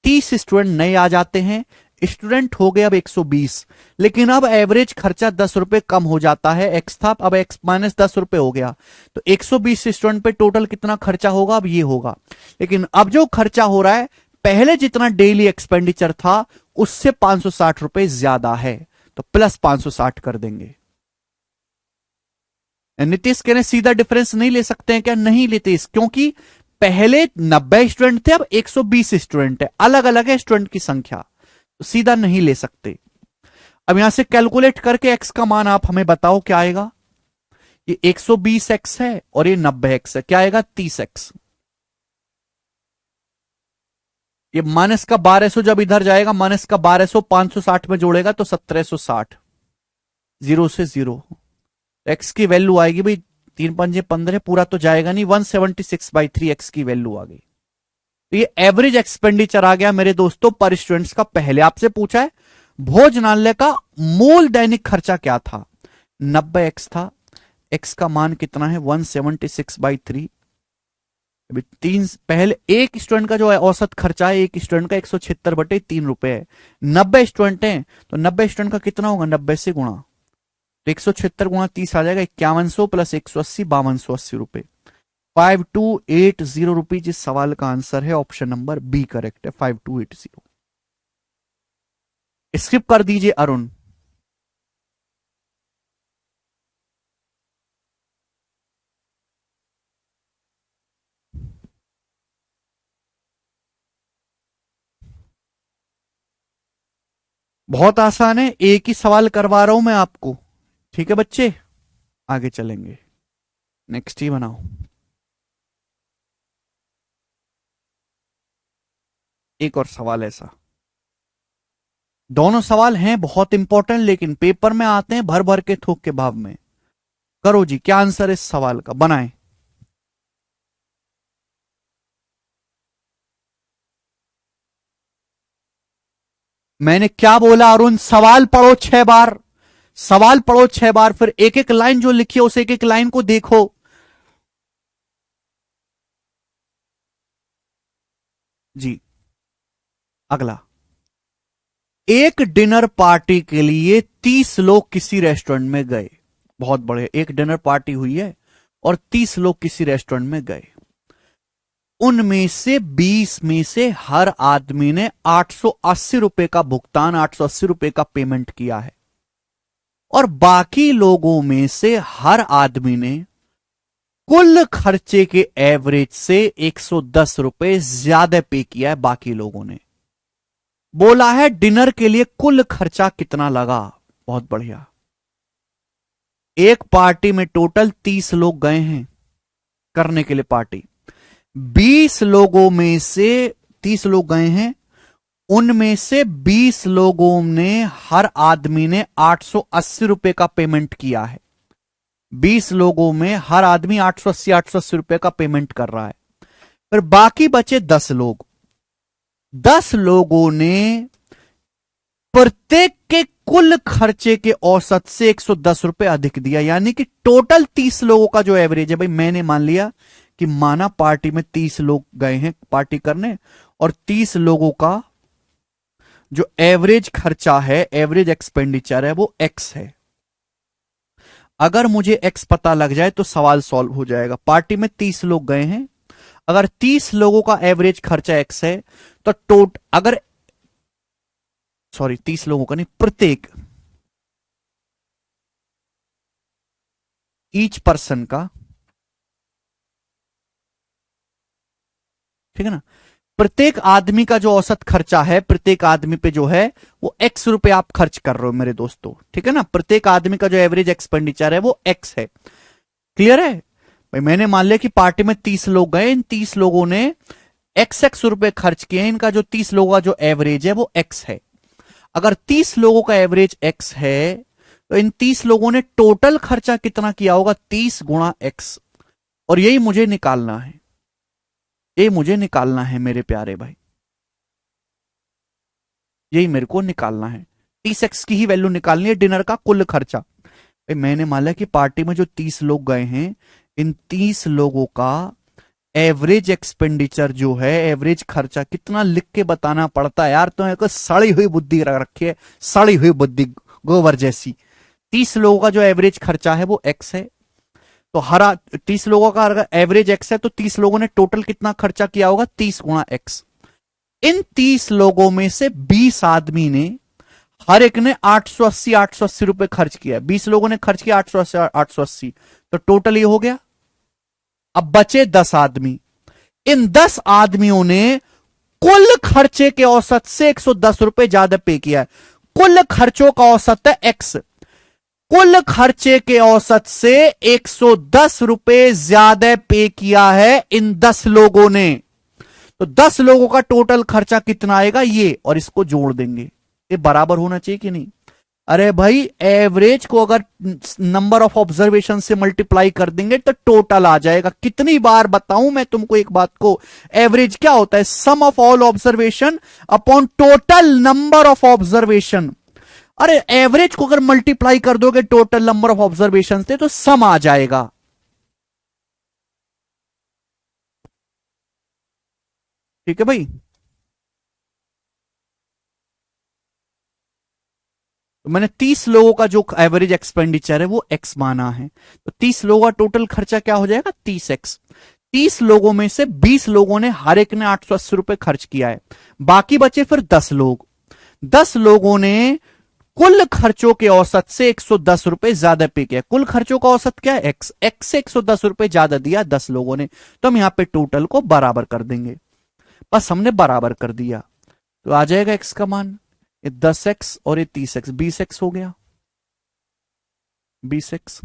30 स्टूडेंट नए आ जाते हैं, स्टूडेंट हो गए अब 120, लेकिन अब एवरेज खर्चा 10 रुपए कम हो जाता है। एक्स था, अब एक्स माइनस 10 रुपए हो गया, तो 120 स्टूडेंट पे टोटल कितना खर्चा होगा, अब ये होगा। लेकिन अब जो खर्चा हो रहा है पहले जितना डेली एक्सपेंडिचर था उससे 560 रुपए ज्यादा है, तो प्लस 560 कर देंगे। नीतीश कह रहे सीधा डिफरेंस नहीं ले सकते हैं क्या? नहीं लेते इस, क्योंकि पहले 90 स्टूडेंट थे, अब 120 स्टूडेंट है, अलग अलग है स्टूडेंट की संख्या, तो सीधा नहीं ले सकते। अब यहां से कैलकुलेट करके एक्स का मान आप हमें बताओ क्या आएगा। ये 120 एक्स है और ये 90 एक्स है, क्या आएगा 30 एक्स। ये माइनस का 1200 जब इधर जाएगा, माइनस का 1200 560 में जोड़ेगा तो 1760, जीरो से जीरो। एक्स की वैल्यू आएगी भाई 3×5 = 15, पूरा तो जाएगा नहीं, 176/3 एक्स की वैल्यू आ गई। तो ये एवरेज एक्सपेंडिचर आ गया मेरे दोस्तों पर स्टूडेंट्स का। पहले आपसे पूछा है भोजनालय का मूल दैनिक खर्चा क्या था, 90 एक्स था, एक्स का मान कितना है 176/3। अभी तीन, पहले एक स्टूडेंट का जो है औसत खर्चा है एक स्टूडेंट का 176/3 रुपए है। 90 स्टूडेंट हैं तो 90 स्टूडेंट का कितना होगा, 90 से गुणा, तो 176 × 30 आ जाएगा 5100 प्लस 180 5280 रुपए, 5280 रुपीज। इस सवाल का आंसर है ऑप्शन नंबर बी करेक्ट है, 5280। स्किप कर दीजिए अरुण। बहुत आसान है, एक ही सवाल करवा रहा हूं मैं आपको, ठीक है बच्चे। आगे चलेंगे, नेक्स्ट ही बनाओ। एक और सवाल ऐसा, दोनों सवाल हैं बहुत इंपॉर्टेंट, लेकिन पेपर में आते हैं भर भर के थोक के भाव में। करो जी, क्या आंसर है इस सवाल का, बनाएं। मैंने क्या बोला अरुण, सवाल पढ़ो 6 बार, सवाल पढ़ो 6 बार, फिर एक एक लाइन जो लिखी है उस एक एक लाइन को देखो। जी अगला, एक डिनर पार्टी के लिए 30 लोग किसी रेस्टोरेंट में गए। बहुत बड़े, एक डिनर पार्टी हुई है और 30 लोग किसी रेस्टोरेंट में गए। उनमें से 20 में से हर आदमी ने 880 रुपए का भुगतान, 880 रुपए का पेमेंट किया है, और बाकी लोगों में से हर आदमी ने कुल खर्चे के एवरेज से 110 रुपए ज्यादा पे किया है बाकी लोगों ने। बोला है डिनर के लिए कुल खर्चा कितना लगा। बहुत बढ़िया, एक पार्टी में टोटल 30 लोग गए हैं करने के लिए पार्टी, 20 लोगों में से 30 लोग गए हैं, उनमें से 20 लोगों ने, हर आदमी ने 880 रुपए का पेमेंट किया है। 20 लोगों में हर आदमी 880 रुपए का पेमेंट कर रहा है। फिर बाकी बचे 10 लोग, 10 लोगों ने प्रत्येक के कुल खर्चे के औसत से 110 रुपए अधिक दिया, यानी कि टोटल 30 लोगों का जो एवरेज है, भाई मैंने मान लिया कि माना पार्टी में 30 लोग गए हैं पार्टी करने, और 30 लोगों का जो एवरेज खर्चा है, एवरेज एक्सपेंडिचर है, वो एक्स है। अगर मुझे एक्स पता लग जाए तो सवाल सॉल्व हो जाएगा। पार्टी में 30 लोग गए हैं, अगर 30 लोगों का एवरेज खर्चा एक्स है तो अगर 30 लोगों का नहीं, प्रत्येक, ईच पर्सन का, ठीक है ना, प्रत्येक आदमी का जो औसत खर्चा है, प्रत्येक आदमी पे जो है वो एक्स रुपए आप खर्च कर रहे हो मेरे दोस्तों, ठीक है ना। प्रत्येक आदमी का जो एवरेज एक्सपेंडिचर है वो एक्स है। क्लियर है भाई। मैंने मान लिया कि पार्टी में 30 लोग गए, इन 30 लोगों ने एक्स रुपए खर्च किए, इनका जो 30 लोगों का जो एवरेज है वो एक्स है। अगर 30 लोगों का एवरेज एक्स है तो इन 30 लोगों ने टोटल खर्चा कितना किया होगा, 30 × एक्स, और यही मुझे निकालना है, ये मुझे निकालना है मेरे प्यारे भाई, यही मेरे को निकालना है। 30x की ही वैल्यू निकालनी है, डिनर का कुल खर्चा। भाई मैंने मान लिया कि पार्टी में जो 30 लोग गए हैं, इन 30 लोगों का एवरेज एक्सपेंडिचर जो है, एवरेज खर्चा कितना लिख के बताना पड़ता है यार। तो एक सड़ी हुई बुद्धि रख रखी है, सड़ी हुई बुद्धि गोबर जैसी। 30 लोगों का जो एवरेज खर्चा है वो एक्स है। तो हर 30 लोगों का अगर एवरेज एक्स है तो 30 लोगों ने टोटल कितना खर्चा किया होगा, 30 गुणा एक्स। इन 30 लोगों में से 20 आदमी ने, हर एक ने 880 रुपए खर्च किया। 20 लोगों ने खर्च किया 880, तो टोटल ये हो गया। अब बचे 10 आदमी। इन 10 आदमियों ने कुल खर्चे के औसत से 110 रुपए ज्यादा पे किया है। कुल खर्चों का औसत है एक्स, कुल खर्चे के औसत से 110 रुपए ज्यादा पे किया है इन 10 लोगों ने। तो 10 लोगों का टोटल खर्चा कितना आएगा ये, और इसको जोड़ देंगे। ये बराबर होना चाहिए कि नहीं? अरे भाई, एवरेज को अगर नंबर ऑफ ऑब्जर्वेशन से मल्टीप्लाई कर देंगे तो टोटल आ जाएगा। कितनी बार बताऊं मैं तुमको एक बात को, एवरेज क्या होता है? Sum of all observation upon total number of observation. अरे एवरेज को अगर मल्टीप्लाई कर दोगे टोटल नंबर ऑफ ऑब्जर्वेशन से तो सम आ जाएगा। ठीक है भाई। तो मैंने 30 लोगों का जो एवरेज एक्सपेंडिचर है वो एक्स माना है। तो 30 लोगों का टोटल खर्चा क्या हो जाएगा, 30x। 30 लोगों में से 20 लोगों ने, हर एक ने 880 रुपए खर्च किया है। बाकी बचे फिर 10 लोग। 10 लोगों ने कुल खर्चों के औसत से 110 रुपए ज्यादा पे किया। कुल खर्चों का औसत क्या है, एक्स। एक्स से 110 रुपए ज्यादा दिया 10 लोगों ने। तो हम यहां पे टोटल को बराबर कर देंगे। बस हमने बराबर कर दिया तो आ जाएगा एक्स का मान। ये 10x और ये 30x, 20x हो गया। 20x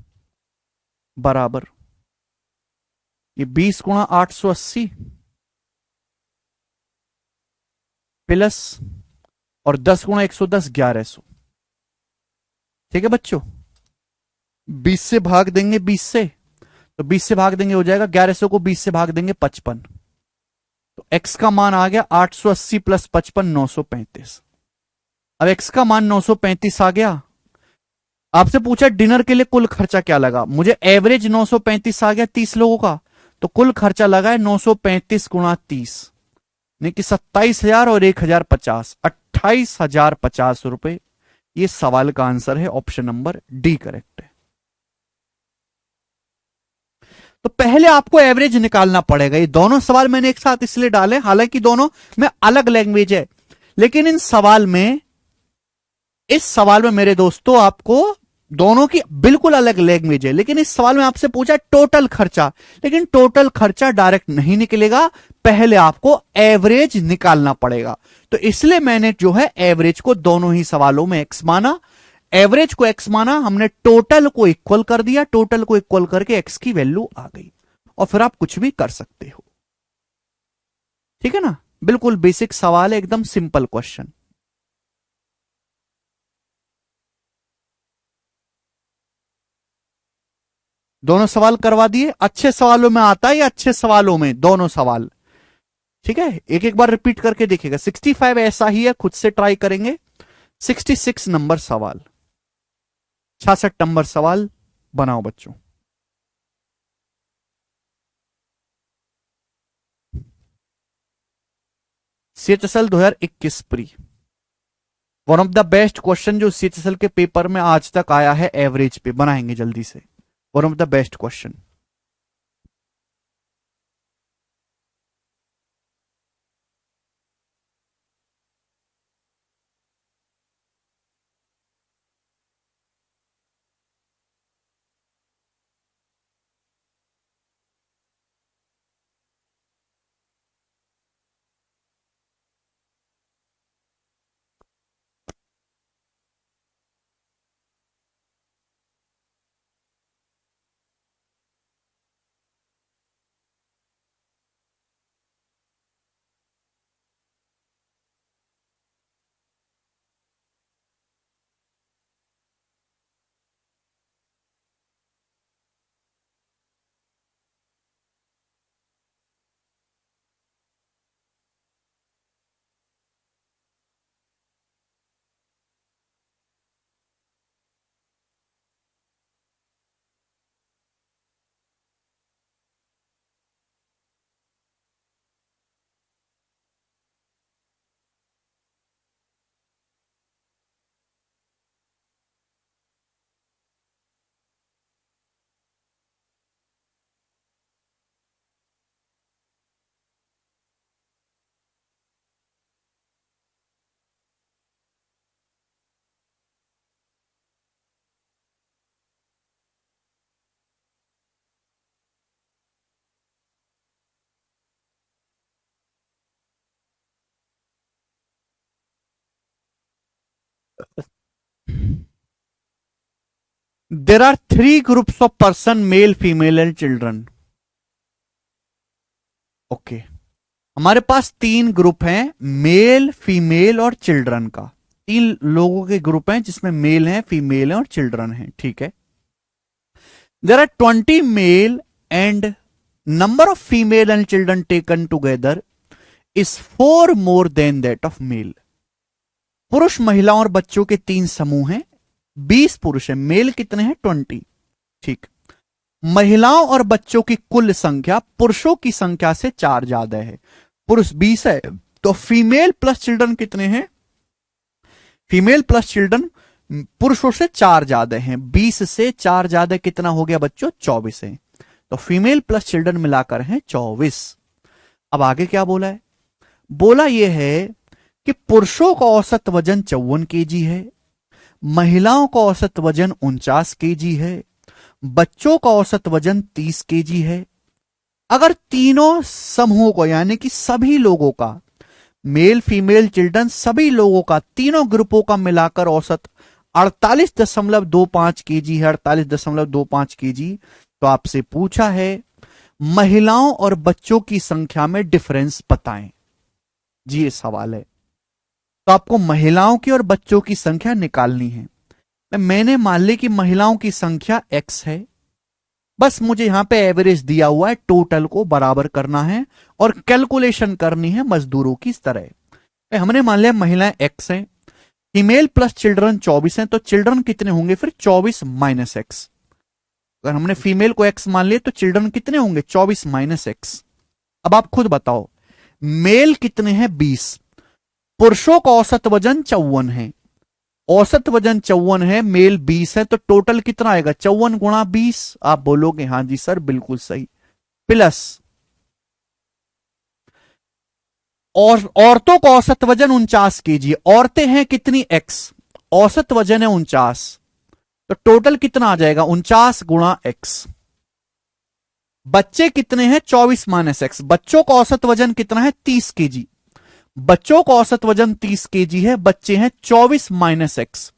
बराबर ये 20 गुणा 880 प्लस और 10 गुणा 110, 1100। ठीक है बच्चों, 20 से भाग देंगे, 20 से, तो 20 से भाग देंगे हो जाएगा 1100 को 20 से भाग देंगे 55। तो x का मान आ गया 880 प्लस 55, 935। अब x का मान 935 आ गया। आपसे पूछा डिनर के लिए कुल खर्चा क्या लगा, मुझे एवरेज 935 आ गया 30 लोगों का। तो कुल खर्चा लगा है 935 गुणा 30, यानी कि 27,000 और 1,050, 28,050 रुपए। ये सवाल का आंसर है, ऑप्शन नंबर डी करेक्ट है। तो पहले आपको एवरेज निकालना पड़ेगा। ये दोनों सवाल मैंने एक साथ इसलिए डाले, हालांकि दोनों में अलग लैंग्वेज है, लेकिन इस सवाल में मेरे दोस्तों आपको दोनों की बिल्कुल अलग लैंग्वेज है। लेकिन इस सवाल में आपसे पूछा टोटल खर्चा, लेकिन टोटल खर्चा डायरेक्ट नहीं निकलेगा, पहले आपको एवरेज निकालना पड़ेगा। तो इसलिए मैंने जो है एवरेज को दोनों ही सवालों में एक्स माना। एवरेज को एक्स माना, हमने टोटल को इक्वल कर दिया, टोटल को इक्वल करके एक्स की वैल्यू आ गई, और फिर आप कुछ भी कर सकते हो। ठीक है ना, बिल्कुल बेसिक सवाल है, एकदम सिंपल क्वेश्चन। दोनों सवाल करवा दिए। अच्छे सवालों में आता है या अच्छे सवालों में, दोनों सवाल। ठीक है, एक एक बार रिपीट करके देखिएगा। 65 ऐसा ही है, खुद से ट्राई करेंगे। 66 नंबर सवाल, 66 नंबर सवाल बनाओ बच्चों। CHSL 2021 pre, one of the best question जो सीएचएसएल के पेपर में आज तक आया है, एवरेज पे बनाएंगे जल्दी से। One of the best question. There are three groups of person, male female and children. Okay, हमारे पास तीन ग्रुप हैं, मेल फीमेल और चिल्ड्रन का। तीन लोगों के ग्रुप हैं जिसमें मेल है, फीमेल है और चिल्ड्रन है, ठीक है। There are 20 male and number of female and children taken together is 4 more than that of male. पुरुष महिलाओं और बच्चों के तीन समूह हैं, 20 पुरुष हैं, मेल कितने हैं 20, ठीक। महिलाओं और बच्चों की कुल संख्या पुरुषों की संख्या से 4 ज्यादा है। पुरुष 20 है तो फीमेल प्लस चिल्ड्रन कितने हैं, फीमेल प्लस चिल्ड्रन पुरुषों से 4 ज्यादा हैं। 20 से 4 ज्यादा कितना हो गया बच्चों, 24 है। तो फीमेल प्लस चिल्ड्रन मिलाकर हैं 24। अब आगे क्या बोला है, बोला यह है कि पुरुषों का औसत वजन 54 केजी है, महिलाओं का औसत वजन 49 केजी है, बच्चों का औसत वजन 30 केजी है। अगर तीनों समूहों को यानी कि सभी लोगों का, मेल फीमेल चिल्ड्रन सभी लोगों का, तीनों ग्रुपों का मिलाकर औसत 48.25 केजी है, 48.25 केजी, तो आपसे पूछा है महिलाओं और बच्चों की संख्या में डिफरेंस बताएं। जी ये सवाल है, तो आपको महिलाओं की और बच्चों की संख्या निकालनी है। मैंने मान ली कि महिलाओं की संख्या x है, बस मुझे यहां पे एवरेज दिया हुआ है, टोटल को बराबर करना है और कैलकुलेशन करनी है मजदूरों की तरह। हमने मान लिया महिलाएं x हैं, फीमेल प्लस चिल्ड्रन 24 हैं, तो चिल्ड्रन कितने होंगे फिर 24 माइनस एक्स। अगर हमने फीमेल को x मान लिया तो चिल्ड्रन कितने होंगे 24 माइनस एक्स। अब आप खुद बताओ, मेल कितने हैं 20, पुरुषों का औसत वजन 54 है, औसत वजन 54 है, मेल 20 है, तो टोटल कितना आएगा 54 गुणा 20। आप बोलोगे हां जी सर बिल्कुल सही, प्लस और औरतों का औसत वजन 49 केजी, औरतें हैं कितनी x, औसत वजन है 49, तो टोटल कितना आ जाएगा 49 गुणा x। बच्चे कितने हैं 24 माइनस एक्स, बच्चों का औसत वजन कितना है 30 केजी, बच्चों का औसत वजन 30 केजी है, बच्चे हैं 24 माइनस एक्स,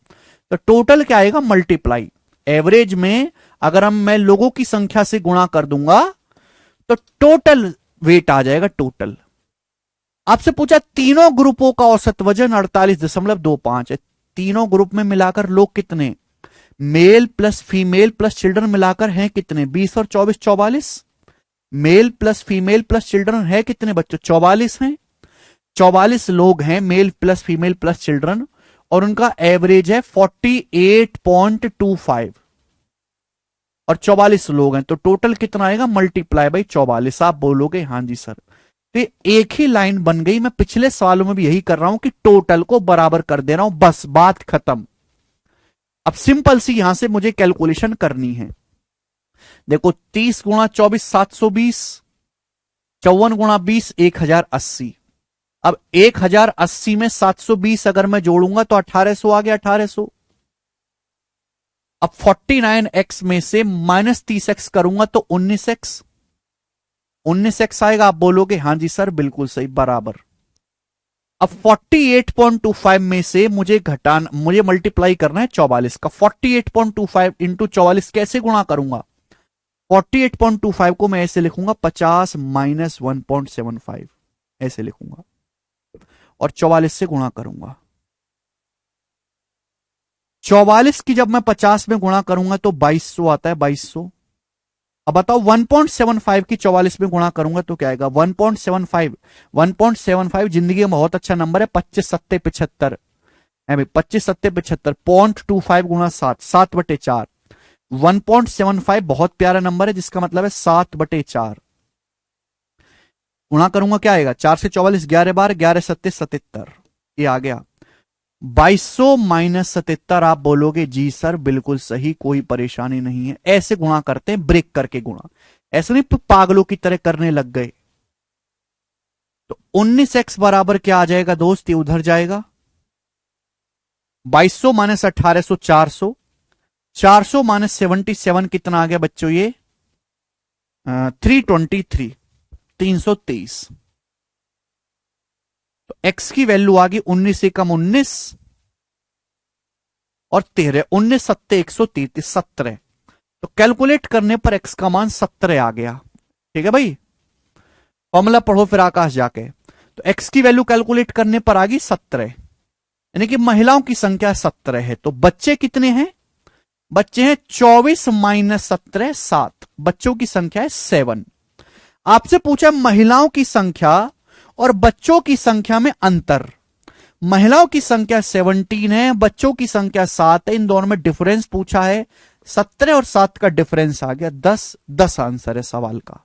तो टोटल क्या आएगा मल्टीप्लाई। एवरेज में अगर मैं लोगों की संख्या से गुणा कर दूंगा तो टोटल वेट आ जाएगा टोटल। आपसे पूछा तीनों ग्रुपों का औसत वजन 48.25 है, तीनों ग्रुप में मिलाकर लोग कितने, male plus female plus children मिलाकर हैं कितने 20 और 24 44, male plus female plus children है कितने बच्चों 44 हैं, 44 लोग हैं male plus female plus children और उनका एवरेज है 48.25 और 44 लोग हैं, तो टोटल कितना आएगा मल्टीप्लाई बाई 44। आप बोलोगे हां जी सर, तो एक ही लाइन बन गई। मैं पिछले सवालों में भी यही कर रहा हूं कि टोटल को बराबर कर दे रहा हूं, बस बात खत्म। अब सिंपल सी यहां से मुझे कैलकुलेशन करनी है। देखो 30 गुणा 24 720, 54 गुणा 20 1080। अब 1080 में 720 अगर मैं जोड़ूंगा तो 1800 आ गया 1800। अब 49x में से माइनस 30x करूंगा तो 19x, 19x आएगा। आप बोलोगे हां जी सर बिल्कुल सही बराबर। अब 48.25 में से मुझे मल्टीप्लाई करना है 44 का। 48.25 इंटू 44 कैसे गुणा करूंगा, 48.25 को मैं ऐसे लिखूंगा 50 माइनस 1.75 ऐसे लिखूंगा और 44 से गुणा करूंगा। 44 की जब मैं 50 में गुणा करूंगा तो 2200 आता है 2200। अब बताओ 1.75 की 44 में गुणा करूंगा तो क्या आएगा 1.75। 1.75 जिंदगी में बहुत अच्छा नंबर है, 25 सत्ते 75 है भाई, 25 सत्ते 75, 0.25 गुणा 7, 7/4। 1.75 बहुत प्यारा नंबर है जिसका मतलब है 7/4। गुणा करूंगा क्या आएगा 4 से 44 11 बार, 11 सत्ते 77, ये आ गया 2200 माइनस 77। आप बोलोगे जी सर बिल्कुल सही, कोई परेशानी नहीं है। ऐसे गुणा करते हैं, ब्रेक करके गुणा, ऐसे नहीं पागलों की तरह करने लग गए। तो 19x बराबर क्या आ जाएगा दोस्त, ये उधर जाएगा। 2200 माइनस 1800 400, 400 माइनस 77 कितना आ गया बच्चों ये 323, 323। तो x की वैल्यू आ गई 19 से कम 19, और 13, 19 सत्ते 133, 17। तो कैलकुलेट करने पर x का मान 17 आ गया। ठीक है भाई, फॉर्मूला पढ़ो फिर आकाश जाके। तो x की वैल्यू कैलकुलेट करने पर आ गई 17, यानी कि महिलाओं की संख्या 17 है। तो बच्चे कितने हैं? बच्चे हैं 24 माइनस 17, 7। बच्चों की संख्या है 7। आपसे पूछा महिलाओं की संख्या और बच्चों की संख्या में अंतर। महिलाओं की संख्या 17 है, बच्चों की संख्या 7 है, इन दोनों में डिफरेंस पूछा है। 17 और 7 का डिफरेंस आ गया 10। 10 आंसर है सवाल का।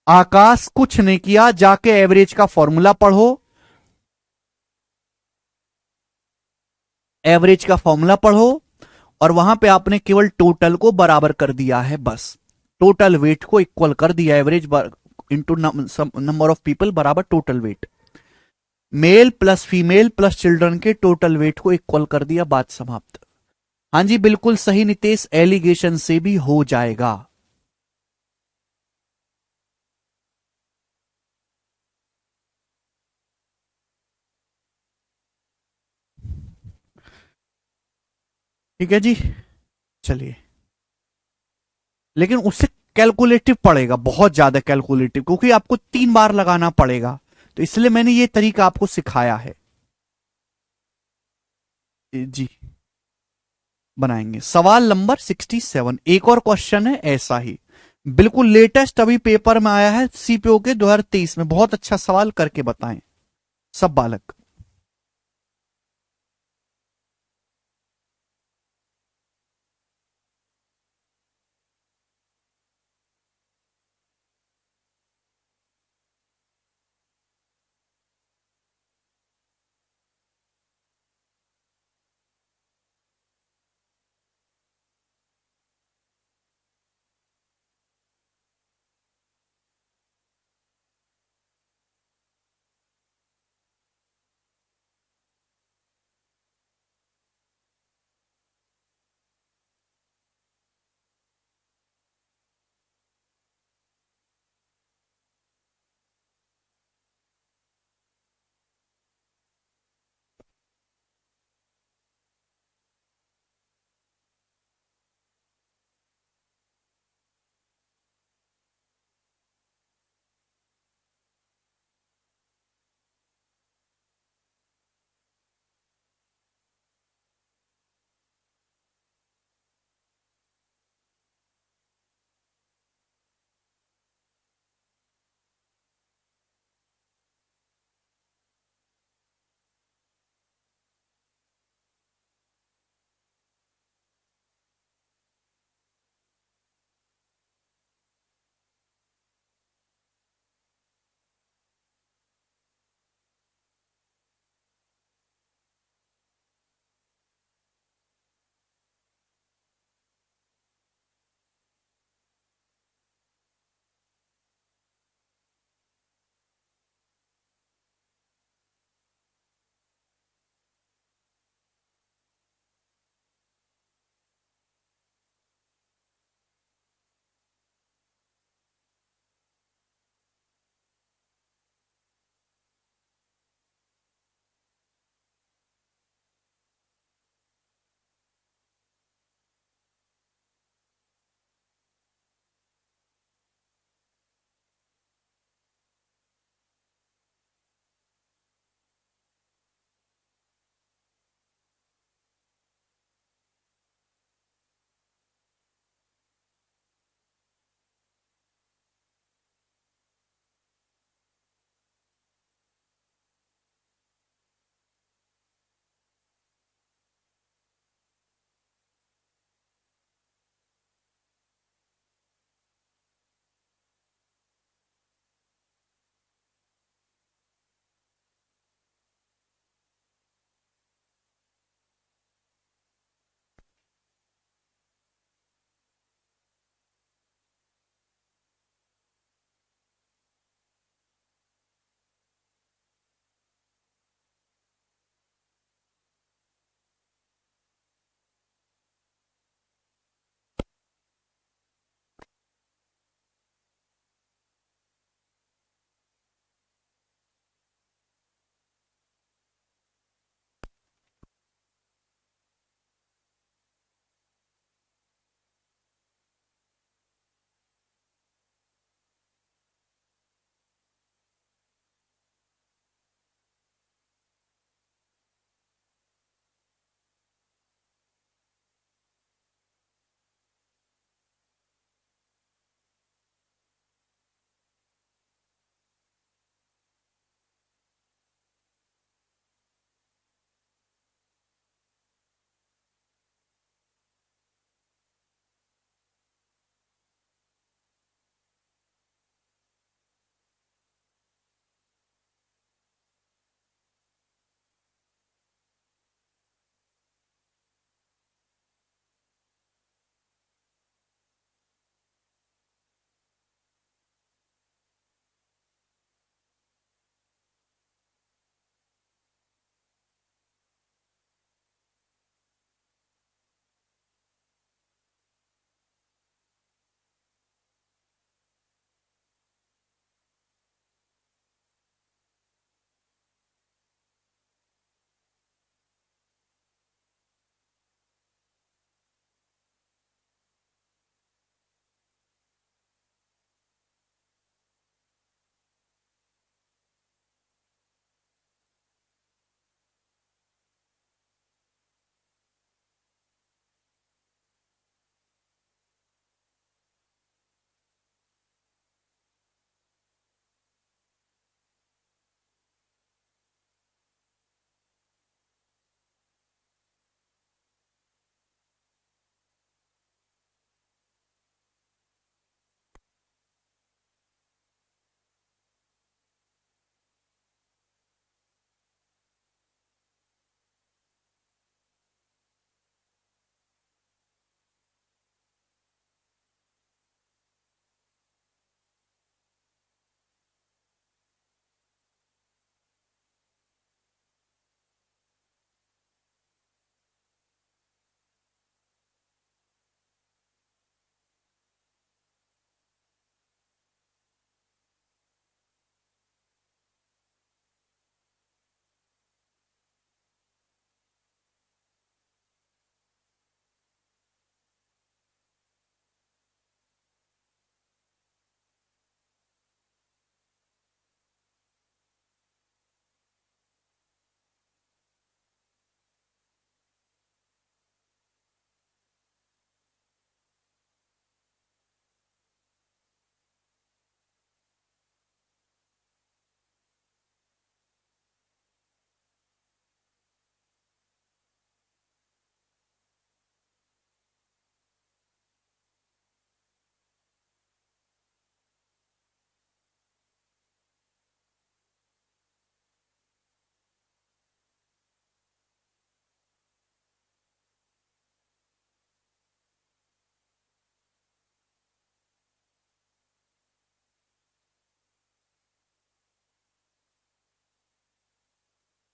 आकाश कुछ नहीं किया, जाके एवरेज का फॉर्मूला पढ़ो। एवरेज का फॉर्मूला पढ़ो और वहां पे आपने केवल टोटल को बराबर कर दिया है, बस टोटल वेट को इक्वल कर दिया। Average into number of people बराबर total weight. Male plus female plus children के टोटल वेट को इक्वल कर दिया, बात समाप्त। हां जी बिल्कुल सही नितेश, एलिगेशन से भी हो जाएगा। ठीक है जी, चलिए। लेकिन उससे कैलकुलेटिव पड़ेगा, बहुत ज्यादा कैलकुलेटिव, क्योंकि आपको 3 बार लगाना पड़ेगा। तो इसलिए मैंने ये तरीका आपको सिखाया है जी। बनाएंगे। सवाल नंबर 67, एक और क्वेश्चन है ऐसा ही, बिल्कुल लेटेस्ट अभी पेपर में आया है सीपीओ के 2023 में। बहुत अच्छा सवाल करके बताएं सब बालक।